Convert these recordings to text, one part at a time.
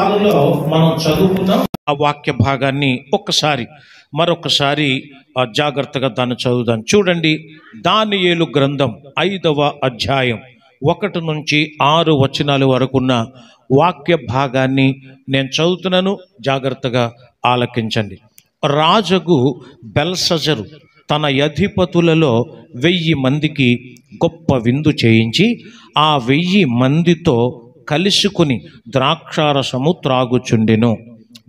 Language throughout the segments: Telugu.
కాలంలో మనం చదువుకున్నాం ఆ వాక్య భాగాన్ని మరొకసారి జాగ్రత్తగా దాన్ని చదువుదాం. చూడండి, దానియేలు గ్రంథం 5వ అధ్యాయం 1 నుంచి 6 వచనాల వరకున్న వాక్య భాగాన్ని నేను చదువుతున్నాను, జాగ్రత్తగా ఆలకించండి. రాజగు బెల్షజరు తన అధిపతులలో 1000 మందికి గొప్ప విందు చేయించి ఆ 1000 మందితో కలుసుకుని ద్రాక్షారసము త్రాగుచుండెను.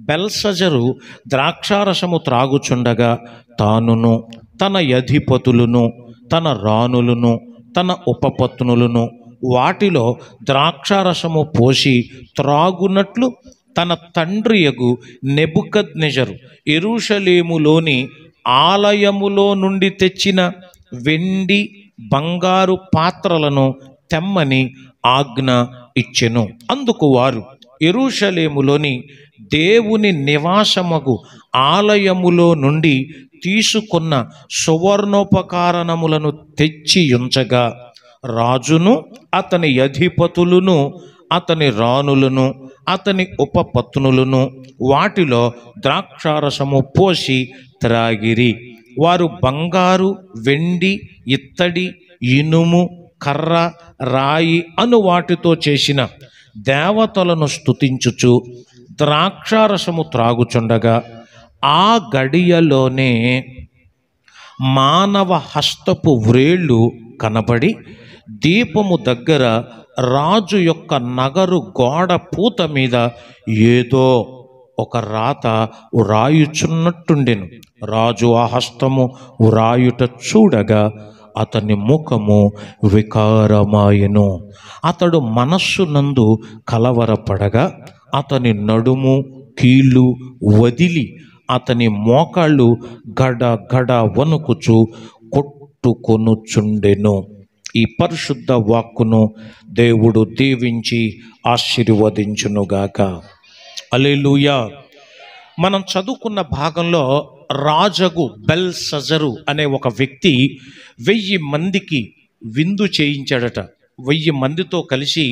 బెల్షజరు ద్రాక్షారసము త్రాగుచుండగా తానును తన అధిపతులను తన రాణులను తన ఉపపత్నులను వాటిలో ద్రాక్షారసము పోసి త్రాగునట్లు తన తండ్రియగు నెబుకద్నెజరు యెరూషలేములోని ఆలయములో నుండి తెచ్చిన వెండి బంగారు పాత్రలను తెమ్మని ఆజ్ఞ ఇచ్చెను. అందుకు వారు యెరూషలేములోని దేవుని నివాసమగు ఆలయములో నుండి తీసుకున్న సువర్ణోపకరణములను తెచ్చి ఉంచగా రాజును అతని అధిపతులను అతని రాణులను అతని ఉపపత్నులను వాటిలో ద్రాక్షారసము పోసి త్రాగిరి. వారు బంగారు, వెండి, ఇత్తడి, ఇనుము, కర్ర, రాయి అను వాటితో చేసిన దేవతలను స్తుతించుచు ద్రాక్షారసము త్రాగుచుండగా ఆ గడియలోనే మానవ హస్తపు వ్రేళ్ళు కనబడి దీపము దగ్గర రాజు యొక్క నగరు గోడ పూత మీద ఏదో ఒక రాత వ్రాయుచున్నట్టుండెను. రాజు ఆ హస్తము వ్రాయుట చూడగా అతని ముఖము వికారమాయెను. అతడు మనస్సునందు కలవరపడగా అతని నడుము కీళ్ళు వదిలి అతని మోకాళ్ళు గడ గడ వణుకుచు కొట్టుకొనుచుండెను. ఈ పరిశుద్ధ వాక్కును దేవుడు దీవించి ఆశీర్వదించునుగాక. హల్లెలూయా. మనం చదువుకున్న భాగంలో రాజగు బెల్షజరు అనే ఒక వ్యక్తి 1000 మందికి విందు చేయించాడట. 1000 మందితో కలిసి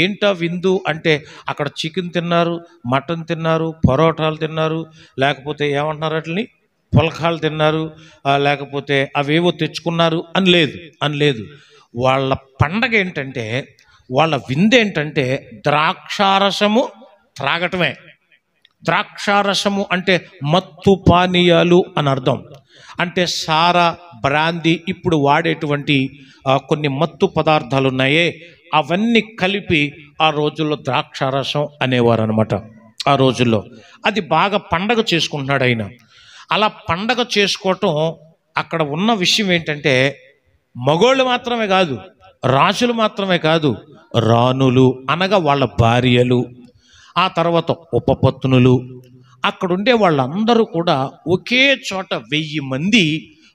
ఏంటా విందు అంటే అక్కడ చికెన్ తిన్నారు, మటన్ తిన్నారు, పరోటాలు తిన్నారు, లేకపోతే ఏమంటున్నారు వాటిని పుల్కాలు తిన్నారు, లేకపోతే అవేవో తెచ్చుకున్నారు అని లేదు. వాళ్ళ పండగ ఏంటంటే, వాళ్ళ విందు ఏంటంటే ద్రాక్షారసము త్రాగటమే. ద్రాక్షారసము అంటే మత్తు పానీయాలు అని అర్థం. అంటే సారా, బ్రాందీ, ఇప్పుడు వాడేటువంటి కొన్ని మత్తు పదార్థాలు ఉన్నాయే అవన్నీ కలిపి ఆ రోజుల్లో ద్రాక్షారసం అనేవారు అనమాట. ఆ రోజుల్లో అది బాగా పండగ చేసుకుంటున్నాడు ఆయన. అలా పండగ చేసుకోవటం అక్కడ ఉన్న విషయం ఏంటంటే మగోళ్ళు మాత్రమే కాదు, రాజులు మాత్రమే కాదు, రాణులు అనగా వాళ్ళ భార్యలు, ఆ తర్వాత ఉపపత్నులు, అక్కడుండే వాళ్ళందరూ కూడా ఒకే చోట 1000 మంది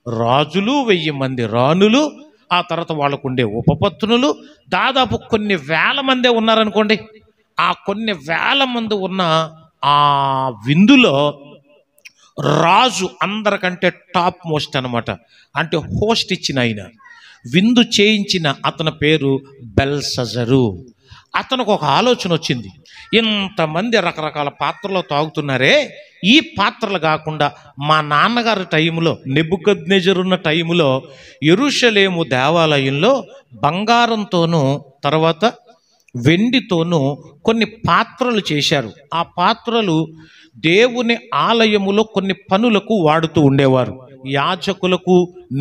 రాజులు, 1000 మంది రాణులు, ఆ తర్వాత వాళ్ళకు ఉండే ఉపపత్నులు, దాదాపు కొన్ని వేల మందే ఉన్నారనుకోండి. ఆ కొన్ని వేల మంది ఉన్న ఆ విందులో రాజు అందరికంటే టాప్ మోస్ట్ అనమాట. అంటే హోస్ట్ ఇచ్చిన ఆయన, విందు చేయించిన అతని పేరు బెల్షజరు. అతనికి ఒక ఆలోచన వచ్చింది, ఇంతమంది రకరకాల పాత్రలో తాగుతున్నారే, ఈ పాత్రలు కాకుండా మా నాన్నగారి టైంలో నెబుకద్నెజరున్న టైంలో యెరూషలేము దేవాలయంలో బంగారంతోనూ తర్వాత వెండితోనూ కొన్ని పాత్రలు చేశారు. ఆ పాత్రలు దేవుని ఆలయములో కొన్ని పనులకు వాడుతూ ఉండేవారు. యాజకులకు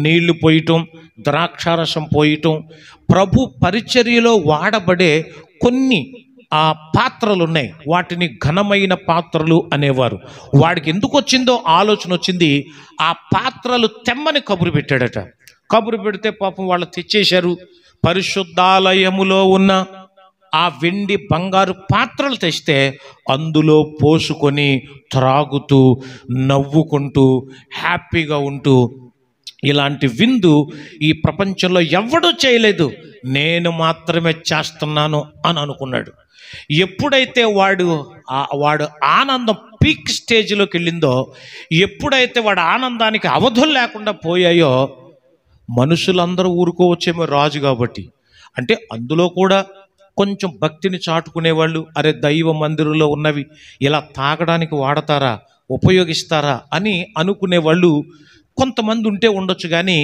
నీళ్లు పోయటం, ద్రాక్షారసం పోయటం, ప్రభు పరిచర్యలో వాడబడే కొన్ని ఆ పాత్రలు ఉన్నాయి, వాటిని ఘనమైన పాత్రలు అనేవారు. వాడికి ఎందుకు వచ్చిందో ఆలోచన వచ్చింది, ఆ పాత్రలు తెమ్మని కబురు పెట్టాడట. కబురు పెడితే పాపం వాళ్ళు తెచ్చేశారు. పరిశుద్ధాలయములో ఉన్న ఆ వెండి బంగారు పాత్రలు తెస్తే అందులో పోసుకొని త్రాగుతూ నవ్వుకుంటూ హ్యాపీగా ఉంటూ, ఇలాంటి విందు ఈ ప్రపంచంలో ఎవడూ చేయలేదు, నేను మాత్రమే చేస్తున్నాను అని అనుకున్నాడు. ఎప్పుడైతే వాడు ఆనందం పీక్ స్టేజ్లోకి వెళ్ళిందో, ఎప్పుడైతే వాడు ఆనందానికి అవధులు లేకుండా పోయాయో, మనుషులందరూ ఊరుకోవచ్చేమో రాజు కాబట్టి, అంటే అందులో కూడా కొంచెం భక్తిని చాటుకునేవాళ్ళు, అరే దైవ మందిరంలో ఉన్నవి ఇలా తాగడానికి వాడతారా, ఉపయోగిస్తారా అని అనుకునేవాళ్ళు కొంతమంది ఉంటే ఉండొచ్చు. కానీ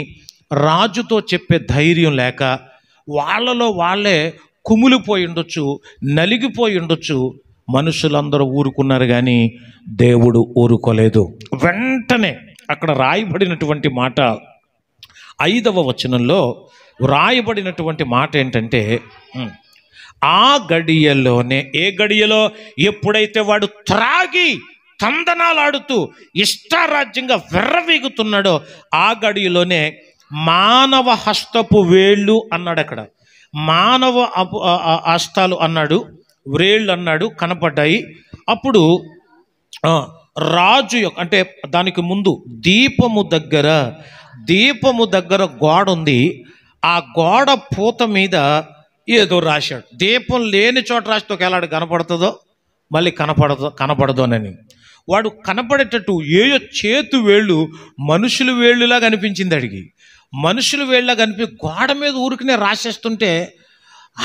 రాజుతో చెప్పే ధైర్యం లేక వాళ్ళలో వాళ్ళే కుమిలిపోయి ఉండొచ్చు, నలిగిపోయి ఉండొచ్చు. మనుషులందరూ ఊరుకున్నారు కానీ దేవుడు ఊరుకోలేదు. వెంటనే అక్కడ రాయబడినటువంటి మాట 5వ వచనంలో రాయబడినటువంటి మాట ఏంటంటే, ఆ గడియలోనే, ఏ గడియలో, ఎప్పుడైతే వాడు త్రాగి తందనాలాడుతూ ఇష్టారాజ్యంగా వెర్రవీగుతున్నాడో ఆ గడియలోనే మానవ హస్తపు వేళ్ళు అన్నాడు. అక్కడ మానవ హస్తాలు అన్నాడు, వ్రేళ్ళు అన్నాడు, కనపడ్డాయి. అప్పుడు రాజు యొక్క, అంటే దానికి ముందు దీపము దగ్గర గోడ ఉంది. ఆ గోడ పూత మీద ఏదో రాశాడు. దీపం లేని చోట రాస్తే ఒకవేళ కనపడుతుందో మళ్ళీ కనపడదోనని. వాడు కనపడేటట్టు ఏయో చేతు వేళ్ళు మనుషుల వేళ్ళులా కనిపించింది. అడిగి మనుషుల వేళ్ళ కనిపి గోడ మీద ఊరికనే రాసేస్తుంటే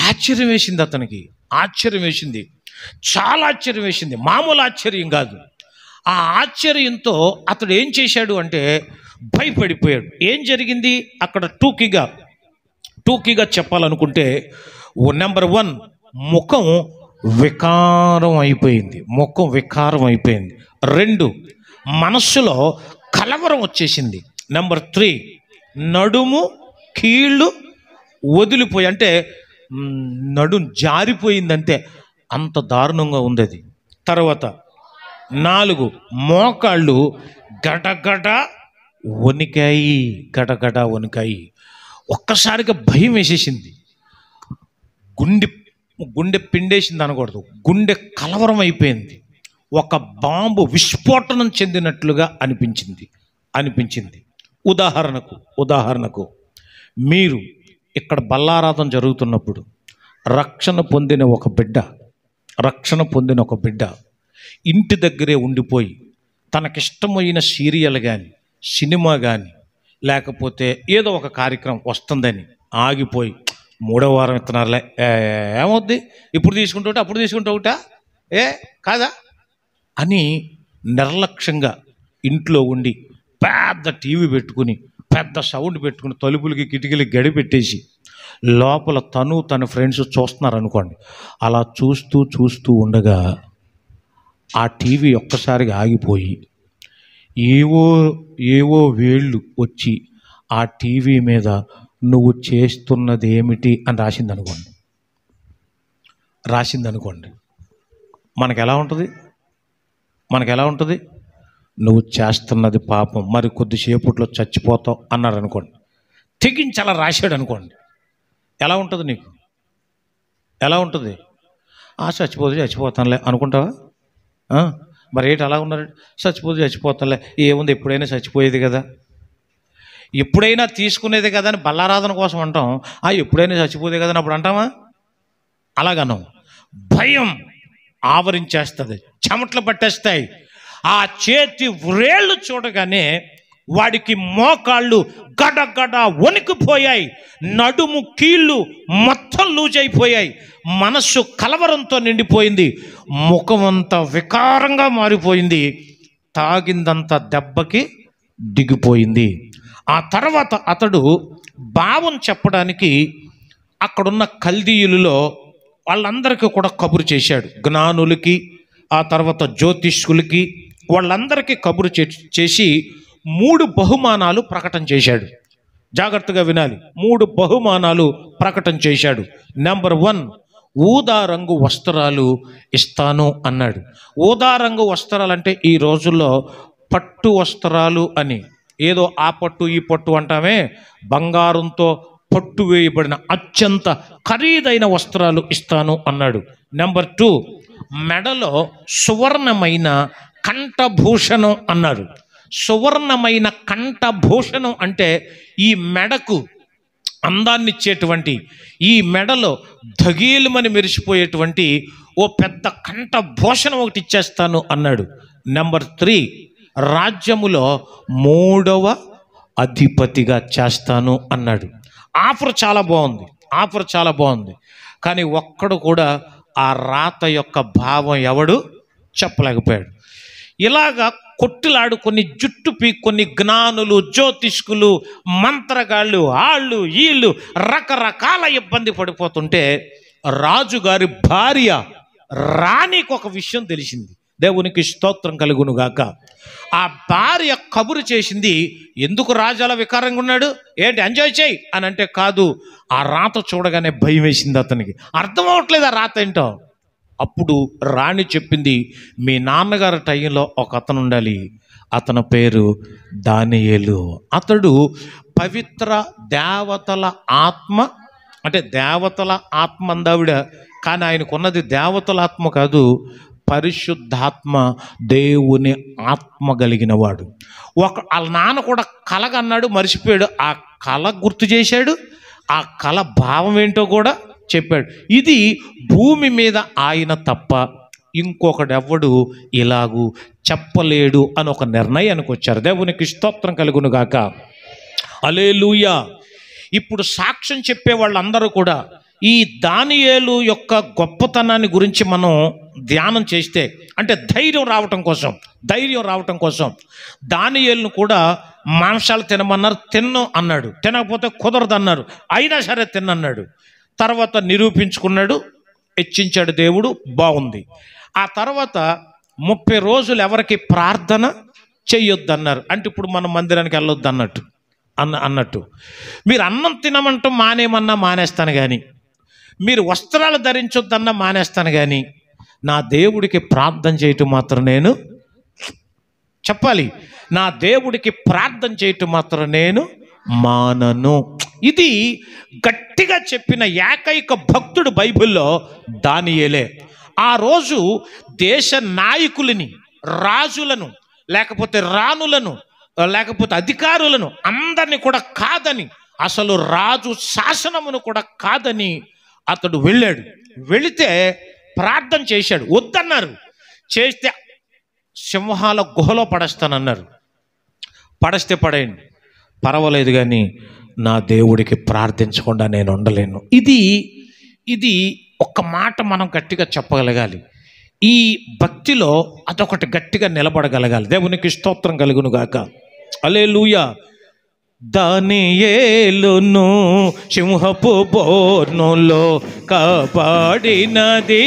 ఆశ్చర్యం వేసింది. అతనికి ఆశ్చర్యం వేసింది, చాలా ఆశ్చర్యం వేసింది, మామూలు ఆశ్చర్యం కాదు. ఆ ఆశ్చర్యంతో అతడు ఏం చేశాడు అంటే భయపడిపోయాడు. ఏం జరిగింది అక్కడ టూకీగా చెప్పాలనుకుంటే, నెంబర్ 1, ముఖం వికారం అయిపోయింది. 2, మనస్సులో కలవరం వచ్చేసింది. నెంబర్ 3, నడుము కీళ్ళు వదిలిపోయి, అంటే నడుం జారిపోయిందంటే అంత దారుణంగా ఉంది అది. తర్వాత 4, మోకాళ్ళు గడగడ వణికాయి. ఒక్కసారిగా భయం వేసేసింది. గుండె పిండేసింది అనకూడదు, గుండె కలవరం అయిపోయింది. ఒక బాంబు విస్ఫోటనం చెందినట్లుగా అనిపించింది. ఉదాహరణకు మీరు ఇక్కడ బల్లారాధన జరుగుతున్నప్పుడు రక్షణ పొందిన ఒక బిడ్డ ఇంటి దగ్గరే ఉండిపోయి తనకిష్టమైన సీరియల్ కానీ, సినిమా కానీ, లేకపోతే ఏదో ఒక కార్యక్రమం వస్తుందని ఆగిపోయి 3వ వారం ఇస్తున్నారులే, ఏమవుద్ది, ఇప్పుడు తీసుకుంటా అప్పుడు తీసుకుంటా కాదా అని నిర్లక్ష్యంగా ఇంట్లో ఉండి పెద్ద టీవీ పెట్టుకుని, పెద్ద సౌండ్ పెట్టుకుని, తలుపులకి కిటికీలకి గడి పెట్టేసి లోపల తన ఫ్రెండ్స్ చూస్తున్నారు అనుకోండి. అలా చూస్తూ ఉండగా ఆ టీవీ ఒక్కసారిగా ఆగిపోయి ఏవో వేళ్ళు వచ్చి ఆ టీవీ మీద నువ్వు చేస్తున్నది ఏమిటి అని రాసిందనుకోండి. మనకు ఎలా ఉంటుంది? నువ్వు చేస్తున్నది పాపం, మరి కొద్దిసేపట్లో చచ్చిపోతావు అన్నాడు అనుకోండి. తెగించి అలా రాశాడు అనుకోండి. ఎలా ఉంటుంది నీకు? ఎలా ఉంటుంది? చచ్చిపోతానులే అనుకుంటావా? మరి ఏంటి అలా ఉన్నారు? చచ్చిపోతానులే, ఏముంది, ఎప్పుడైనా చచ్చిపోయేది కదా, ఎప్పుడైనా తీసుకునేది కదా అని బల్లారాధన కోసం అంటాం. ఎప్పుడైనా చచ్చిపోయేది కదా అని అప్పుడు అంటామా? అలాగనం. భయం ఆవరించేస్తుంది, చెమటలు పట్టేస్తాయి. ఆ చేతి వ్రేళ్ళు చూడగానే వాడికి మోకాళ్ళు గడగడ వణికిపోయాయి, నడుము కీళ్ళు మొత్తం లూజ్ అయిపోయాయి, మనస్సు కలవరంతో నిండిపోయింది, ముఖమంతా వికారంగా మారిపోయింది, తాగిందంతా దెబ్బకి దిగిపోయింది. ఆ తర్వాత అతడు భావం చెప్పడానికి అక్కడున్న కల్దీయులలో వాళ్ళందరికీ కూడా కబురు చేశాడు. జ్ఞానులకి, ఆ తర్వాత జ్యోతిష్కులకి, వాళ్ళందరికీ కబురు చేసి 3 బహుమానాలు ప్రకటన చేశాడు. జాగ్రత్తగా వినాలి. 3 బహుమానాలు ప్రకటన చేశాడు. నెంబర్ 1, ఊదా రంగు వస్త్రాలు ఇస్తాను అన్నాడు. ఊదా రంగు వస్త్రాలు అంటే ఈ రోజుల్లో పట్టు వస్త్రాలు అని, ఏదో ఆ పట్టు ఈ పట్టు అంటామే, బంగారంతో పట్టు వేయబడిన అత్యంత ఖరీదైన వస్త్రాలు ఇస్తాను అన్నాడు. నెంబర్ 2, మెడలో సువర్ణమైన కంఠభూషణం అన్నాడు. సువర్ణమైన కంఠభూషణం అంటే ఈ మెడకు అందాన్నిచ్చేటువంటి, ఈ మెడలో ధగీలమని మెరిసిపోయేటువంటి ఓ పెద్ద కంఠభూషణం ఒకటి ఇచ్చేస్తాను అన్నాడు. నెంబర్ 3, రాజ్యములో 3వ అధిపతిగా చేస్తాను అన్నాడు. ఆఫర్ చాలా బాగుంది. కానీ ఒక్కడు కూడా ఆ రాత యొక్క భావం ఎవడు చెప్పలేకపోయాడు. ఇలాగా కొట్టులాడు కొన్ని జుట్టు కొన్ని జ్ఞానులు, జ్యోతిష్కులు, మంత్రగాళ్ళు, వాళ్ళు వీళ్ళు రకరకాల ఇబ్బంది పడిపోతుంటే రాజుగారి భార్య రాణికి ఒక విషయం తెలిసింది. దేవునికి స్తోత్రం కలుగును గాక. ఆ భార్య కబురు చేసింది, ఎందుకు రాజు అలా వికారంగా ఉన్నాడు, ఏంటి ఎంజాయ్ చేయి అని అంటే, కాదు, ఆ రాత చూడగానే భయం వేసింది అతనికి, అర్థం అవ్వట్లేదు ఆ రాత ఏంటో. అప్పుడు రాణి చెప్పింది, మీ నాన్నగారి టైంలో ఒక అతను ఉండాలి, అతని పేరు దానియేలు. అతడు పవిత్ర దేవతల ఆత్మ, అంటే దేవతల ఆత్మ అందావిడ, కానీ ఆయనకున్నది దేవతల ఆత్మ కాదు, పరిశుద్ధాత్మ, దేవుని ఆత్మ కలిగిన వాడు. వాళ్ళ నాన్న కూడా కలగన్నాడు, మర్చిపోయాడు. ఆ కళ గుర్తు చేశాడు, ఆ కళ భావం ఏంటో కూడా చెప్పాడు. ఇది భూమి మీద ఆయన తప్ప ఇంకొకడెవ్వడు ఇలాగూ చెప్పలేడు అని ఒక నిర్ణయానికి వచ్చారు. దేవునికి స్తోత్రం కలుగును గాక. హల్లెలూయా. ఇప్పుడు సాక్ష్యం చెప్పే వాళ్ళందరూ కూడా ఈ దానియేలు యొక్క గొప్పతనాన్ని గురించి మనం ధ్యానం చేస్తే, అంటే ధైర్యం రావటం కోసం దానియేలును కూడా మాంసాలు తినమన్నారు, తిన్ను అన్నాడు. తినకపోతే కుదరదు అన్నారు, అయినా సరే తిన్నన్నాడు. తర్వాత నిరూపించుకున్నాడు, హెచ్చించాడు దేవుడు, బాగుంది. ఆ తర్వాత 30 రోజులు ఎవరికి ప్రార్థన చెయ్యొద్దన్నారు. అంటే ఇప్పుడు మనం మందిరానికి వెళ్ళొద్దు అన్నట్టు. మీరు అన్నం తినమంటూ మానేమన్నా మానేస్తాను కానీ, మీరు వస్త్రాలు ధరించొద్దన్నా మానేస్తాను కానీ, నా దేవుడికి ప్రార్థన చేయటం మాత్రం నేను చెప్పాలి, నా దేవుడికి ప్రార్థన చేయటం మాత్రం నేను మానను. ఇది గట్టిగా చెప్పిన ఏకైక భక్తుడు బైబిల్లో దానియేలే. ఆ రోజు దేశ నాయకులని, రాజులను, లేకపోతే రాణులను, లేకపోతే అధికారులను అందరినీ కూడా కాదని, అసలు రాజు శాసనమును కూడా కాదని అతడు వెళ్ళాడు. వెళితే ప్రార్థన చేశాడు, వద్దన్నారు. చేస్తే సింహాల గుహలో పడేస్తానన్నారు. పడేస్తే పడేయండి, పర్వాలేదు, కానీ నా దేవుడికి ప్రార్థించకుండా నేను ఉండలేను. ఇది ఒక్క మాట మనం గట్టిగా చెప్పగలగాలి. ఈ భక్తిలో అదొకటి గట్టిగా నిలబడగలగాలి. దేవునికి స్తోత్రం కలుగును గాక. హల్లెలూయా. దానియేలును సింహపు బోర్నులో కాపాడినది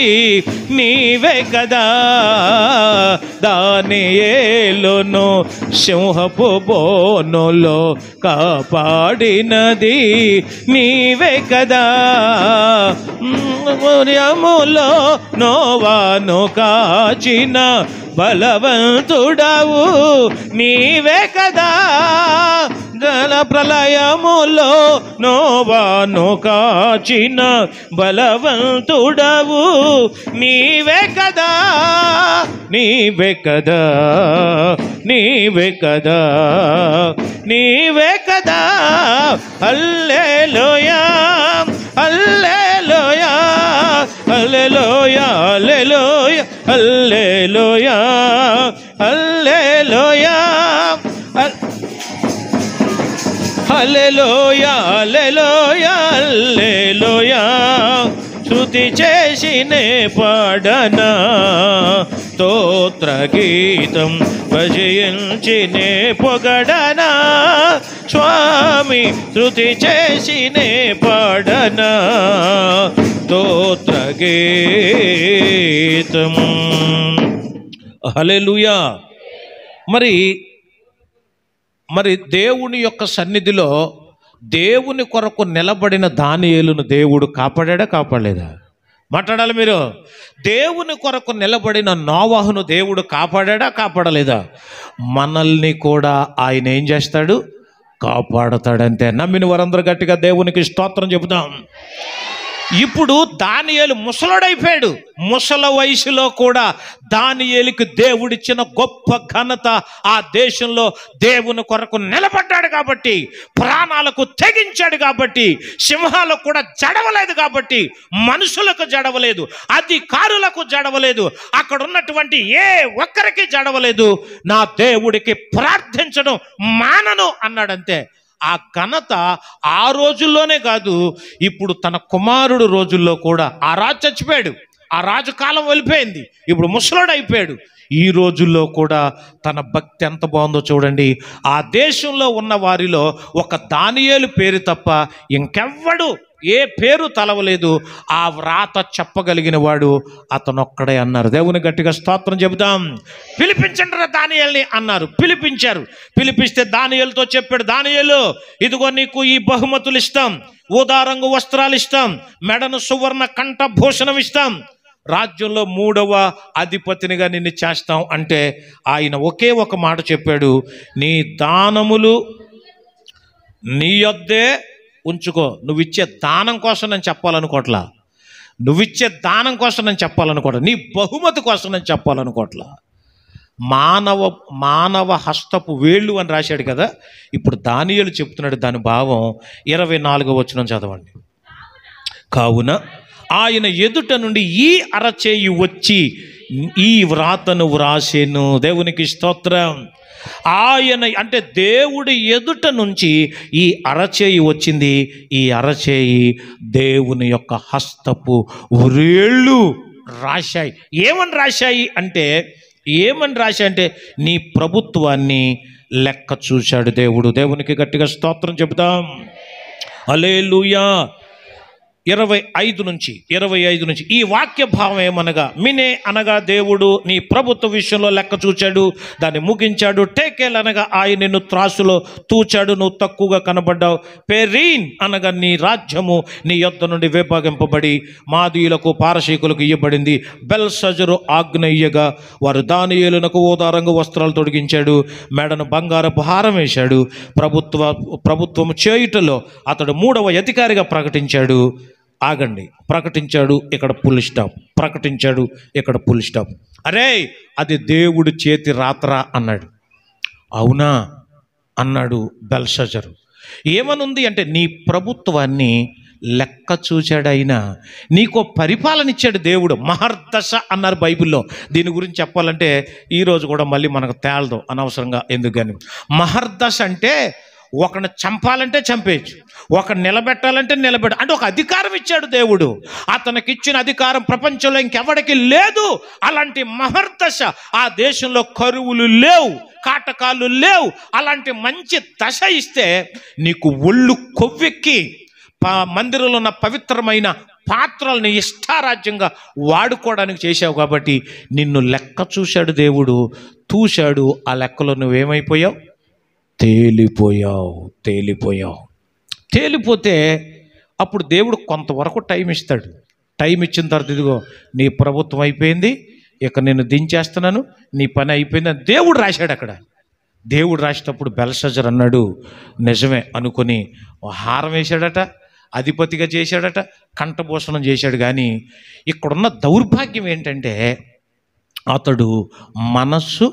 నీవే కదా, దానియేలును సింహపు బోర్నులో కాపాడినది నీవే కదా, ముర్యములో నోవాను కాచిన బలవంతుడవు నీవే కదా, జల ప్రళయములో నోవాను కాచిన బలవంతుడవు నీవే కదా, నీవే కదా, నీవే కదా, నీవే కదా. హల్లెలూయా, హల్లెలూయా, హల్లెలూయా, హల్లెలూయా, హల్లెలూయా, హల్లెలూయా, హల్లెలూయా, హల్లెలూయా, హల్లెలూయా. స్తుతి చేసినే పాడనా స్తోత్ర గీతం, భజించినే పొగడనా స్వామి, స్తుతి చేసినే పాడనా స్తోత్ర గీతం. హల్లెలూయా. మరి దేవుని యొక్క సన్నిధిలో దేవుని కొరకు నిలబడిన దానియేలును దేవుడు కాపాడలేదా? మాట్లాడాలి మీరు. దేవుని కొరకు నిలబడిన నోవహును దేవుడు కాపాడలేదా? మనల్ని కూడా ఆయన ఏం చేస్తాడు? కాపాడతాడంతే. నమ్మిన వారందరూ గట్టిగా దేవునికి స్తోత్రం చెబుతాం. ఇప్పుడు దానియేలు ముసలుడైపోయాడు. ముసల వయసులో కూడా దానియేలుకి దేవుడిచ్చిన గొప్ప ఘనత, ఆ దేశంలో దేవుని కొరకు నిలబడ్డాడు కాబట్టి, ప్రాణాలకు తెగించాడు కాబట్టి, సింహాలకు కూడా జడవలేదు కాబట్టి, మనుషులకు జడవలేదు, అధికారులకు జడవలేదు, అక్కడ ఉన్నటువంటి ఏ ఒక్కరికి జడవలేదు. నా దేవుడికి ప్రార్థించడం మానను అన్నాడంతే. ఆ ఘనత ఆ రోజుల్లోనే కాదు, ఇప్పుడు తన కుమారుడు రోజుల్లో కూడా. ఆ రాజు చచ్చిపోయాడు, ఆ రాజు కాలం వెళ్ళిపోయింది, ఇప్పుడు ముసలోడు అయిపోయాడు. ఈ రోజుల్లో కూడా తన భక్తి ఎంత బాగుందో చూడండి. ఆ దేశంలో ఉన్న వారిలో ఒక దానియేలు పేరు తప్ప ఇంకెవ్వడు ఏ పేరు తలవలేదు. ఆ వ్రాత చెప్పగలిగిన వాడు అతనొక్కడే అన్నారు. దేవుని గట్టిగా స్తోత్రం చెబుదాం. పిలిపించండి దానియేలుని అన్నారు. పిలిపించారు. పిలిపిస్తే దానియేలుతో చెప్పాడు, దానియేలు ఇదిగో నీకు ఈ బహుమతులు ఇస్తాం, ఊదా రంగు వస్త్రాలు ఇస్తాం, మెడను సువర్ణ కంఠభూషణం ఇస్తాం, రాజ్యంలో 3వ అధిపతినిగా నిన్ను చేస్తాం. అంటే ఆయన ఒకే ఒక మాట చెప్పాడు, నీ దానములు నీ యొద్దే ఉంచుకో. నువ్విచ్చే దానం కోసం నేను చెప్పాలనుకోవట్లా, నువ్విచ్చే దానం కోసం నేను చెప్పాలనుకోవట్లా, నీ బహుమతి కోసం నేను చెప్పాలనుకోవట్లా. మానవ హస్తపు వేళ్ళు అని రాశాడు కదా. ఇప్పుడు దానియేలు చెప్తున్నాడు దాని భావం. 24వ వచనం చదవండి. కావున ఆయన ఎదుట నుండి ఈ అరచేయి వచ్చి ఈ వ్రాతను వ్రాసెను. దేవునికి స్తోత్రం. ఆయన అంటే దేవుడి ఎదుట నుంచి ఈ అరచేయి వచ్చింది. ఈ అరచేయి దేవుని యొక్క హస్తపు వ్రేళ్ళు రాశాయి. ఏమని రాశాయి అంటే నీ ప్రభుత్వాన్ని లెక్క చూశాడు దేవుడు. దేవునికి గట్టిగా స్తోత్రం చెబుతాం. హల్లెలూయా. 25 నుంచి ఈ వాక్య భావం ఏమనగా, మినే అనగా దేవుడు నీ ప్రభుత్వ విషయంలో లెక్క చూచాడు, దాన్ని ముగించాడు. టేకేల్ అనగా ఆయన నిన్ను త్రాసులో తూచాడు, నువ్వు తక్కువగా కనబడ్డావు. పెరీన్ అనగా నీ రాజ్యము నీ యొద్ద నుండి విభాగింపబడి మాదీయులకు పారసీకులకు ఇయ్యబడింది. బెల్షజరు ఆజ్ఞయ్యగా వారు దానియేలునకు ఊదారంగు వస్త్రాలు తొడిగించాడు, మెడను బంగారపు హారం వేశాడు. ప్రభుత్వం చేయుటలో అతడు 3వ అధికారిగా ప్రకటించాడు. ఆగండి, ప్రకటించాడు, ఇక్కడ ఫుల్ స్టాప్. ప్రకటించాడు, ఇక్కడ ఫుల్ స్టాప్. అరే అది దేవుడి చేతి రాత్రా అన్నాడు. అవునా అన్నాడు బెల్షజరు. ఏమనుంది అంటే నీ ప్రభుత్వాన్ని లెక్క చూచాడు. అయినా నీకో పరిపాలన ఇచ్చాడు దేవుడు. మహర్దశ అన్నారు బైబిల్లో. దీని గురించి చెప్పాలంటే ఈరోజు కూడా మళ్ళీ మనకు తేలదు అనవసరంగా. ఎందుకని మహర్దశ అంటే ఒకరిని చంపాలంటే చంపేయచ్చు, ఒకరిని నిలబెట్టాలంటే అంటే ఒక అధికారం ఇచ్చాడు దేవుడు. అతనికి ఇచ్చిన అధికారం ప్రపంచంలో ఇంకెవడికి లేదు. అలాంటి మహర్దశ. ఆ దేశంలో కరువులు లేవు, కాటకాలు లేవు. అలాంటి మంచి దశ ఇస్తే నీకు ఒళ్ళు కొవ్వెక్కి మందిరంలో ఉన్న పవిత్రమైన పాత్రల్ని ఇష్టారాజ్యంగా వాడుకోవడానికి చేశావు. కాబట్టి నిన్ను లెక్క చూశాడు దేవుడు, చూశాడు. ఆ లెక్కలో నువ్వేమైపోయావు? తేలిపోతే అప్పుడు దేవుడు కొంతవరకు టైం ఇస్తాడు. టైం ఇచ్చిన తర్వాత ఇదిగో నీ ప్రభుత్వం అయిపోయింది, ఇక నేను దించేస్తున్నాను, నీ పని అయిపోయింది అని దేవుడు రాశాడు అక్కడ. దేవుడు రాసేటప్పుడు బెల్షజర్ అన్నాడు నిజమే అనుకొని హారం వేశాడట, అధిపతిగా చేశాడట, కంఠభూషణం చేశాడు. కానీ ఇక్కడున్న దౌర్భాగ్యం ఏంటంటే అతడు మనస్సు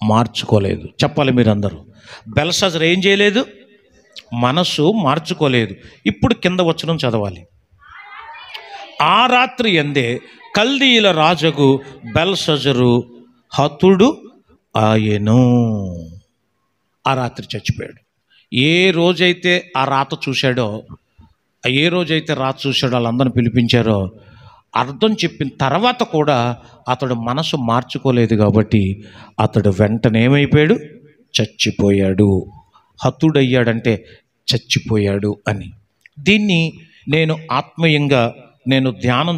మార్చుకోలేదు. చెప్పాలి మీరందరూ. బెల్షజర్ ఏం చేయలేదు? మనస్సు మార్చుకోలేదు. ఇప్పుడు కింద వచనం చదవాలి. ఆ రాత్రి ఎందే కల్దీయుల రాజుకు బెల్షజరు హతుడు ఆయను. ఆ రాత్రి చచ్చిపోయాడు. ఏ రోజైతే ఆ రాత చూశాడో, ఏ రోజైతే రాత చూశాడో వాళ్ళందరిని పిలిపించారో అర్థం చెప్పిన తర్వాత కూడా అతడు మనసు మార్చుకోలేదు. కాబట్టి అతడు వెంటనే ఏమైపోయాడు? చచ్చిపోయాడు. హతుడయ్యాడంటే చచ్చిపోయాడు అని. దీన్ని నేను ఆత్మీయంగా ధ్యానం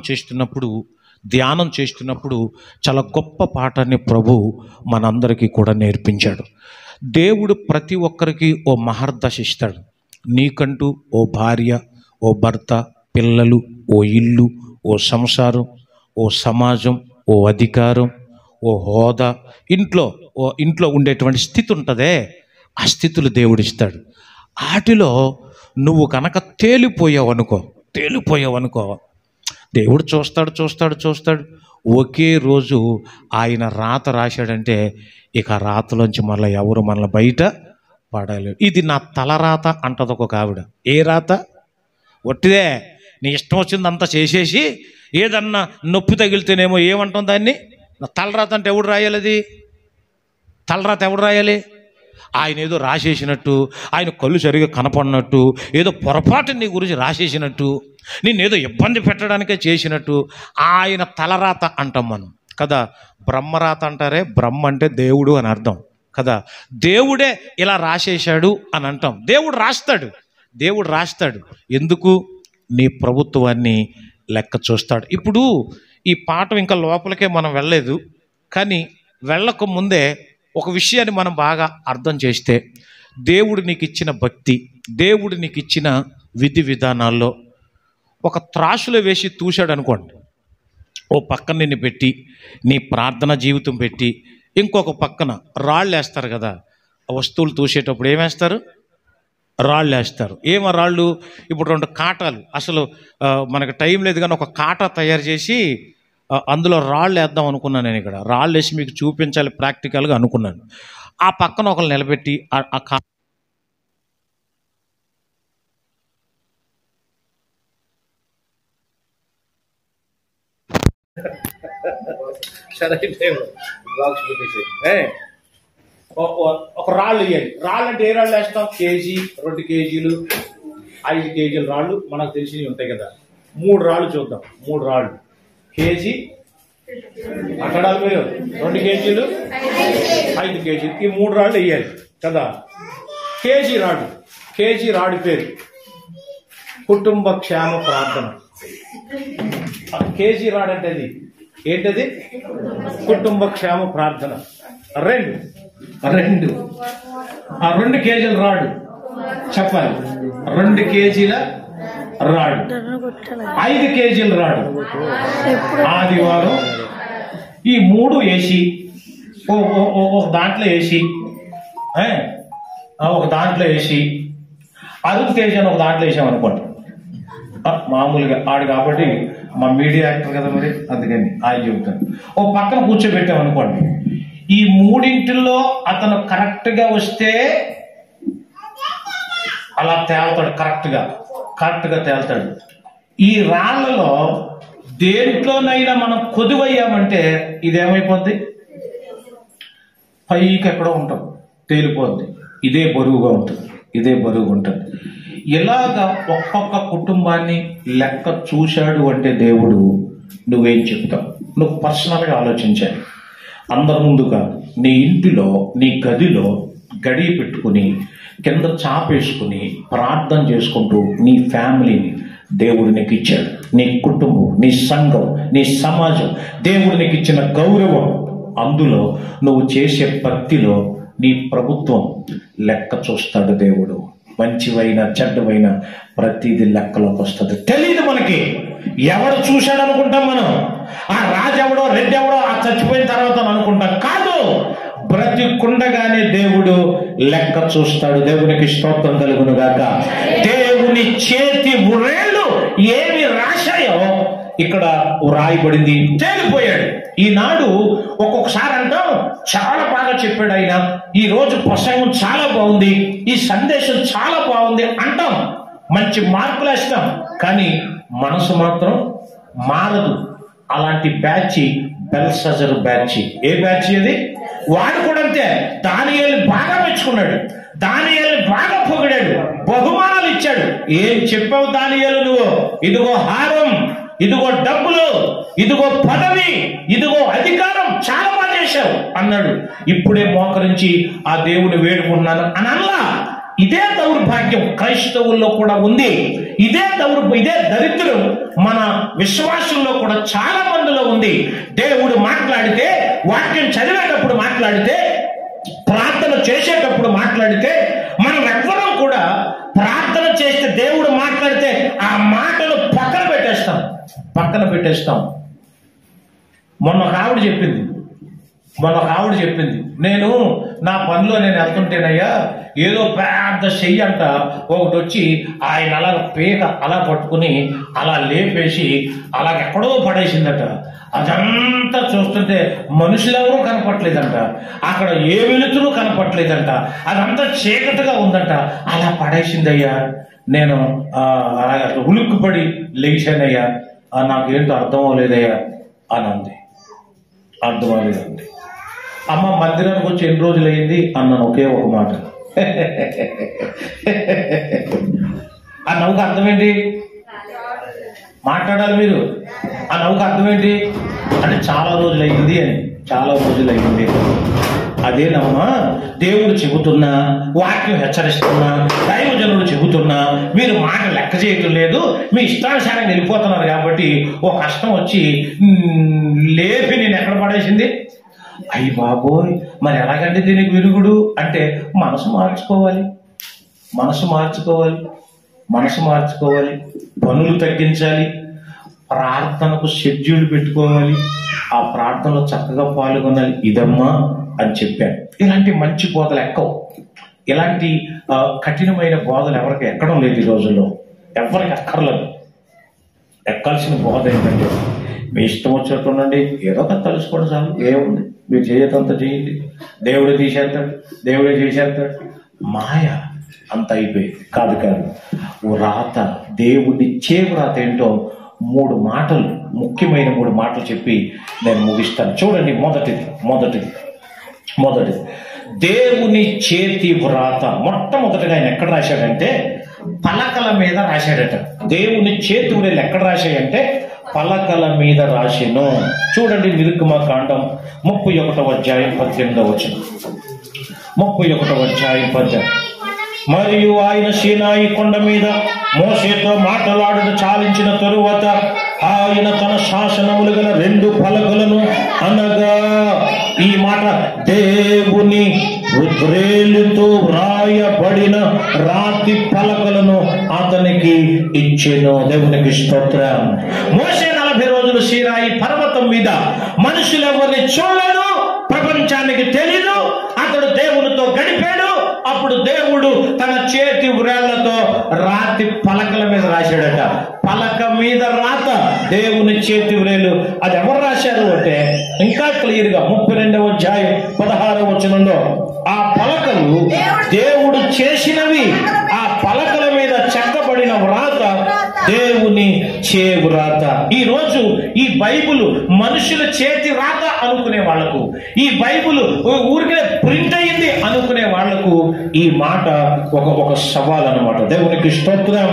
చేస్తున్నప్పుడు చాలా గొప్ప పాఠాన్ని ప్రభు మనందరికీ కూడా నేర్పించాడు. దేవుడు ప్రతి ఒక్కరికి ఓ మహర్దశ ఇస్తాడు. నీకంటూ ఓ భార్య, ఓ భర్త, పిల్లలు, ఓ ఇల్లు, ఓ సంసారం, ఓ సమాజం, ఓ అధికారం, ఓ హోదా, ఇంట్లో ఉండేటువంటి స్థితి ఉంటుందే, ఆ స్థితులు దేవుడు ఇస్తాడు. వాటిలో నువ్వు కనుక తేలిపోయావు అనుకో దేవుడు చూస్తాడు. ఒకే రోజు ఆయన రాత రాశాడంటే ఇక రాతలోంచి మళ్ళీ ఎవరు మనల్ని బయట పడలేరు. ఇది నా తలరాత అంటది ఒక ఆవిడ. ఏ రాత? ఒట్టిదే నీ ఇష్టం వచ్చిందంతా చేసేసి ఏదన్నా నొప్పి తగిలితేనేమో ఏమంటాం దాన్ని? తలరాత అంటే ఎవడు రాయాలి? అది తలరాత ఎవడు రాయాలి? ఆయన ఏదో రాసేసినట్టు, ఆయన కళ్ళు సరిగా కనపడినట్టు, ఏదో పొరపాటు నీ గురించి రాసేసినట్టు, నిన్నేదో ఇబ్బంది పెట్టడానికే చేసినట్టు ఆయన తలరాత అంటాం మనం కదా. బ్రహ్మరాత అంటారే, బ్రహ్మ అంటే దేవుడు అని అర్థం కదా. దేవుడే ఇలా రాసేశాడు అని అంటాం. దేవుడు రాస్తాడు. ఎందుకు? నీ ప్రభుత్వాన్ని లెక్క చూస్తాడు. ఇప్పుడు ఈ పాఠం ఇంకా లోపలికే మనం వెళ్ళలేదు, కానీ వెళ్ళక ముందే ఒక విషయాన్ని మనం బాగా అర్థం చేస్తే, దేవుడు నీకు ఇచ్చిన భక్తి, దేవుడు నీకు ఇచ్చిన విధి విధానాల్లో ఒక త్రాసులో వేసి తూశాడు అనుకోండి. ఓ పక్కన నిన్ను పెట్టి నీ ప్రార్థన జీవితం పెట్టి ఇంకొక పక్కన రాళ్ళు వేస్తారు కదా. వస్తువులు తూసేటప్పుడు ఏమేస్తారు? రాళ్ళు వేస్తారు. ఏమో రాళ్ళు? ఇప్పుడు 2 కాటాలు, అసలు మనకు టైం లేదు కానీ ఒక కాటా తయారు చేసి అందులో రాళ్ళు వేద్దాం అనుకున్నాను. నేను ఇక్కడ రాళ్ళు వేసి మీకు చూపించాలి ప్రాక్టికల్గా అనుకున్నాను. ఆ పక్కన ఒకరు నిలబెట్టి ఆ ఒక రాళ్ళు వేయాలి. రాళ్ళు అంటే ఏ రాళ్ళు వేస్తాం? కేజీ, 2 కేజీలు, 5 కేజీల రాళ్ళు మనకు తెలిసినవి ఉంటాయి కదా. 3 రాళ్ళు చూద్దాం. 3 రాళ్ళు కేజీ అక్కడాలు మీరు 2 కేజీలు, 5 కేజీలు, ఈ 3 రాళ్ళు వేయాలి కదా. కేజీ రాడు పేరు కుటుంబ క్షేమ ప్రార్థన. కేజీ రాడు అంటే అది ఏంటది? కుటుంబ క్షేమ ప్రార్థన. 2 కేజీల రాడు చెప్పాలి. 2 కేజీల రాడు, 5 కేజీల రాడు. ఆదివారం ఈ 3 వేసి ఒక దాంట్లో వేసి, అరుగు తేజ అని ఒక దాంట్లో వేసామనుకోండి. మామూలుగా ఆడు కాబట్టి మా మీడియా యాక్టర్ కదా, మరి అందుకని ఆయన చెబుతాను. ఓ పక్కన కూర్చోబెట్టామనుకోండి. ఈ 3 అతను కరెక్ట్గా వస్తే అలా తేల్తాడు, కరెక్ట్గా తేల్తాడు. ఈ రాళ్లలో దేంట్లోనైనా మనం కొదువయ్యామంటే ఇదేమైపోద్ది? పైకి ఎక్కడో ఉంటాం, తేలిపోద్ది. ఇదే బరువుగా ఉంటుంది. ఇలాగా ఒక్కొక్క కుటుంబాన్ని లెక్క చూశాడు అంటే దేవుడు, నువ్వేం చెప్తావు? నువ్వు పర్సనల్గా ఆలోచించాలి. అందరి ముందు కాదు, నీ ఇంటిలో, నీ గదిలో గడియ పెట్టుకుని కింద చాపేసుకుని ప్రార్థన చేసుకుంటూ నీ ఫ్యామిలీని దేవుడు నీకు ఇచ్చాడు. నీ కుటుంబం, నీ సంఘం, నీ సమాజం, దేవుడు నీకు ఇచ్చిన గౌరవం, అందులో నువ్వు చేసే భక్తిలో నీ ప్రభుత్వం లెక్క చూస్తాడు దేవుడు. మంచివైనా చెడ్డవైనా ప్రతిదీ లెక్కలోకి వస్తుంది. తెలియదు మనకి, ఎవడు చూశాడు అనుకుంటాం మనం. ఆ రాజెవడో, రెడ్డెవడో, ఆ చచ్చిపోయిన తర్వాత అనుకుంటాం. కాదు, బ్రతికుండగానే దేవుడు లెక్క చూస్తాడు. దేవునికి స్తోత్రం కలుగును గాక. దేవుని చేతి వ్రేళ్ళు ఏమి రాశాయో ఇక్కడ రాయబడింది. తేలిపోయాడు. ఈనాడు ఒక్కొక్కసారి అంటాం చాలా బాగా చెప్పాడు ఆయన, ఈ రోజు ప్రసంగం చాలా బాగుంది, ఈ సందేశం చాలా బాగుంది అంటాం, మంచి మార్కులు వేస్తాం, కానీ మనసు మాత్రం మారదు. అలాంటి బ్యాచ్ బెల్షజరు బ్యాచ్. ఏ బ్యాచ్ అది? వాడు కూడా అంతే. దానియేలు బాగా మెచ్చుకున్నాడు, దానియేలు బాగా పొగిడాడు, బహుమానాలు ఇచ్చాడు. ఏం చెప్పావు దానియేలు నువ్వు? ఇదిగో హారం, ఇదిగో డబ్బులు, ఇదిగో పదవి, ఇదిగో అధికారం, చాలా బాగా చేశావు అన్నాడు. ఇప్పుడే మోకరించి ఆ దేవుని వేడుకున్నాను అని అలా. ఇదే దౌర్భాగ్యం క్రైస్తవుల్లో కూడా ఉంది. ఇదే దరిద్రం మన విశ్వాసుల్లో కూడా చాలా మందిలో ఉంది. దేవుడు మాట్లాడితే, వాక్యం చదివేటప్పుడు మాట్లాడితే, ప్రార్థన చేసేటప్పుడు మాట్లాడితే, మనం ఎవ్వరం కూడా ప్రార్థన చేస్తే దేవుడు మాట్లాడితే ఆ మాటలు పక్కన పెట్టేస్తాం. మొన్న ఒక ఆవిడ చెప్పింది, నేను నా పనిలో నేను వెళ్తుంటేనయ్యా, ఏదో పెద్ద చెయ్యి అంట ఒకటి వచ్చి ఆయన అలా పీక అలా పట్టుకుని అలా లేపేసి అలాగెక్కడో పడేసిందట. అదంతా చూస్తుంటే మనుషులెవరూ కనపట్లేదంట, అక్కడ ఏ వెలుతురు కనపట్లేదంట, అదంతా చీకటిగా ఉందంట. అలా పడేసిందయ్యా, నేను అలాగ ఉలుక్కుపడి లేచానయ్యా, నాకేంటో అర్థం అవ్వలేదయ్యా అని అంది. అర్థం అవ్వలేదండి. అమ్మ మందిరానికి వచ్చి ఎన్ని రోజులు అయింది అన్నాను ఒకే ఒక మాట. ఆ నవ్వుకు అర్థం ఏంటి? మాట్లాడాలి మీరు. ఆ నవ్వుకు అర్థం ఏంటి అంటే చాలా రోజులు అయింది అని, చాలా రోజులు అయింది. అదేనమ్మా దేవుడు చెబుతున్నా, వాక్యం హెచ్చరిస్తున్నా, దైవజనుడు చెబుతున్నా మీరు మాట లెక్క చేయటం లేదు, మీ ఇష్టానుసారంగా వెళ్ళిపోతున్నారు కాబట్టి ఓ కష్టం వచ్చి లేపి నేను ఎక్కడ పడేసింది. అయ్యి బాబోయ్, మరి ఎలాగంటే దీనికి విరుగుడు అంటే మనసు మార్చుకోవాలి, మనసు మార్చుకోవాలి, మనసు మార్చుకోవాలి, పనులు తగ్గించాలి, ప్రార్థనకు షెడ్యూల్ పెట్టుకోవాలి, ఆ ప్రార్థనలో చక్కగా పాల్గొనాలి. ఇదమ్మా అని చెప్పాను. ఇలాంటి మంచి బోధలు ఎక్కవు, ఇలాంటి కఠినమైన బోధలు ఎవరికి ఎక్కడం లేదు ఈ రోజుల్లో, ఎవరికి ఎక్కర్లేదు. ఎక్కాల్సిన బోధ ఏంటంటే మీ ఇష్టం వచ్చినట్టు ఉండండి, ఏదో ఒక తెలుసుకోండి చాలు, ఏముంది మీరు చేయటంతా చేయండి, దేవుడే తీసేస్తాడు, దేవుడే చేసేస్తాడు. మాయ అంత అయిపోయింది. కాదు కాదు, వ్రాత, దేవుడి చే వ్రాత ఏంటో 3 మాటలు, ముఖ్యమైన 3 మాటలు చెప్పి నేను ముగిస్తాను. చూడండి, మొదటిది దేవుని చేతి వ్రాత. మొట్టమొదటిగా ఆయన ఎక్కడ రాశాడంటే పలకల మీద రాశాడట. దేవుని చేతి వ్రేళ్ళు ఎక్కడ రాశాయంటే పలకల మీద రాసిను. చూడండి, నిర్గమకాండం 31వ అధ్యాయం 18వ వచనం. 31వ అధ్యాయం 18. మరియు ఆయన సీనాయి కొండ మీద మోషేతో మాట్లాడుట చాలించిన తరువాత ఆయన తన శాసనములు గల 2 పలకలను అనగా ఈ మాట దేవుని వ్రేలుతో వ్రాయబడిన రాతి పలకలను అతనికి ఇచ్చెను. దేవునికి స్తోత్రం. మోషే 40 రోజులు సీనాయి పర్వతం మీద మనుషులు ఎవరిని చూడలేదు, ప్రపంచానికి తెలీదు, అతడు దేవునితో గడిపాడు. అప్పుడు దేవుడు తన చేతి వ్రేళ్లతో రాతి పలకల మీద రాశాడట. పలక మీద రాత, దేవుని చేతి వ్రేలు. అది ఎవరు రాశారు అంటే ఇంకా క్లియర్ గా 32వ అధ్యాయం 16వ వచనంలో ఆ పలకలు దేవుడు చేసినవి, ఆ పలకల మీద చెక్కబడిన వ్రాత దేవుని చే వ్రాత. ఈ రోజు ఈ బైబిల్ మనుషుల చేతి రాత అనుకునే వాళ్లకు, ఈ బైబిల్ ఊరికే ప్రింట్ అయ్యింది అనుకునే వాళ్లకు ఈ మాట ఒక సవాల్ అన్నమాట. దేవునికి స్తోత్రం.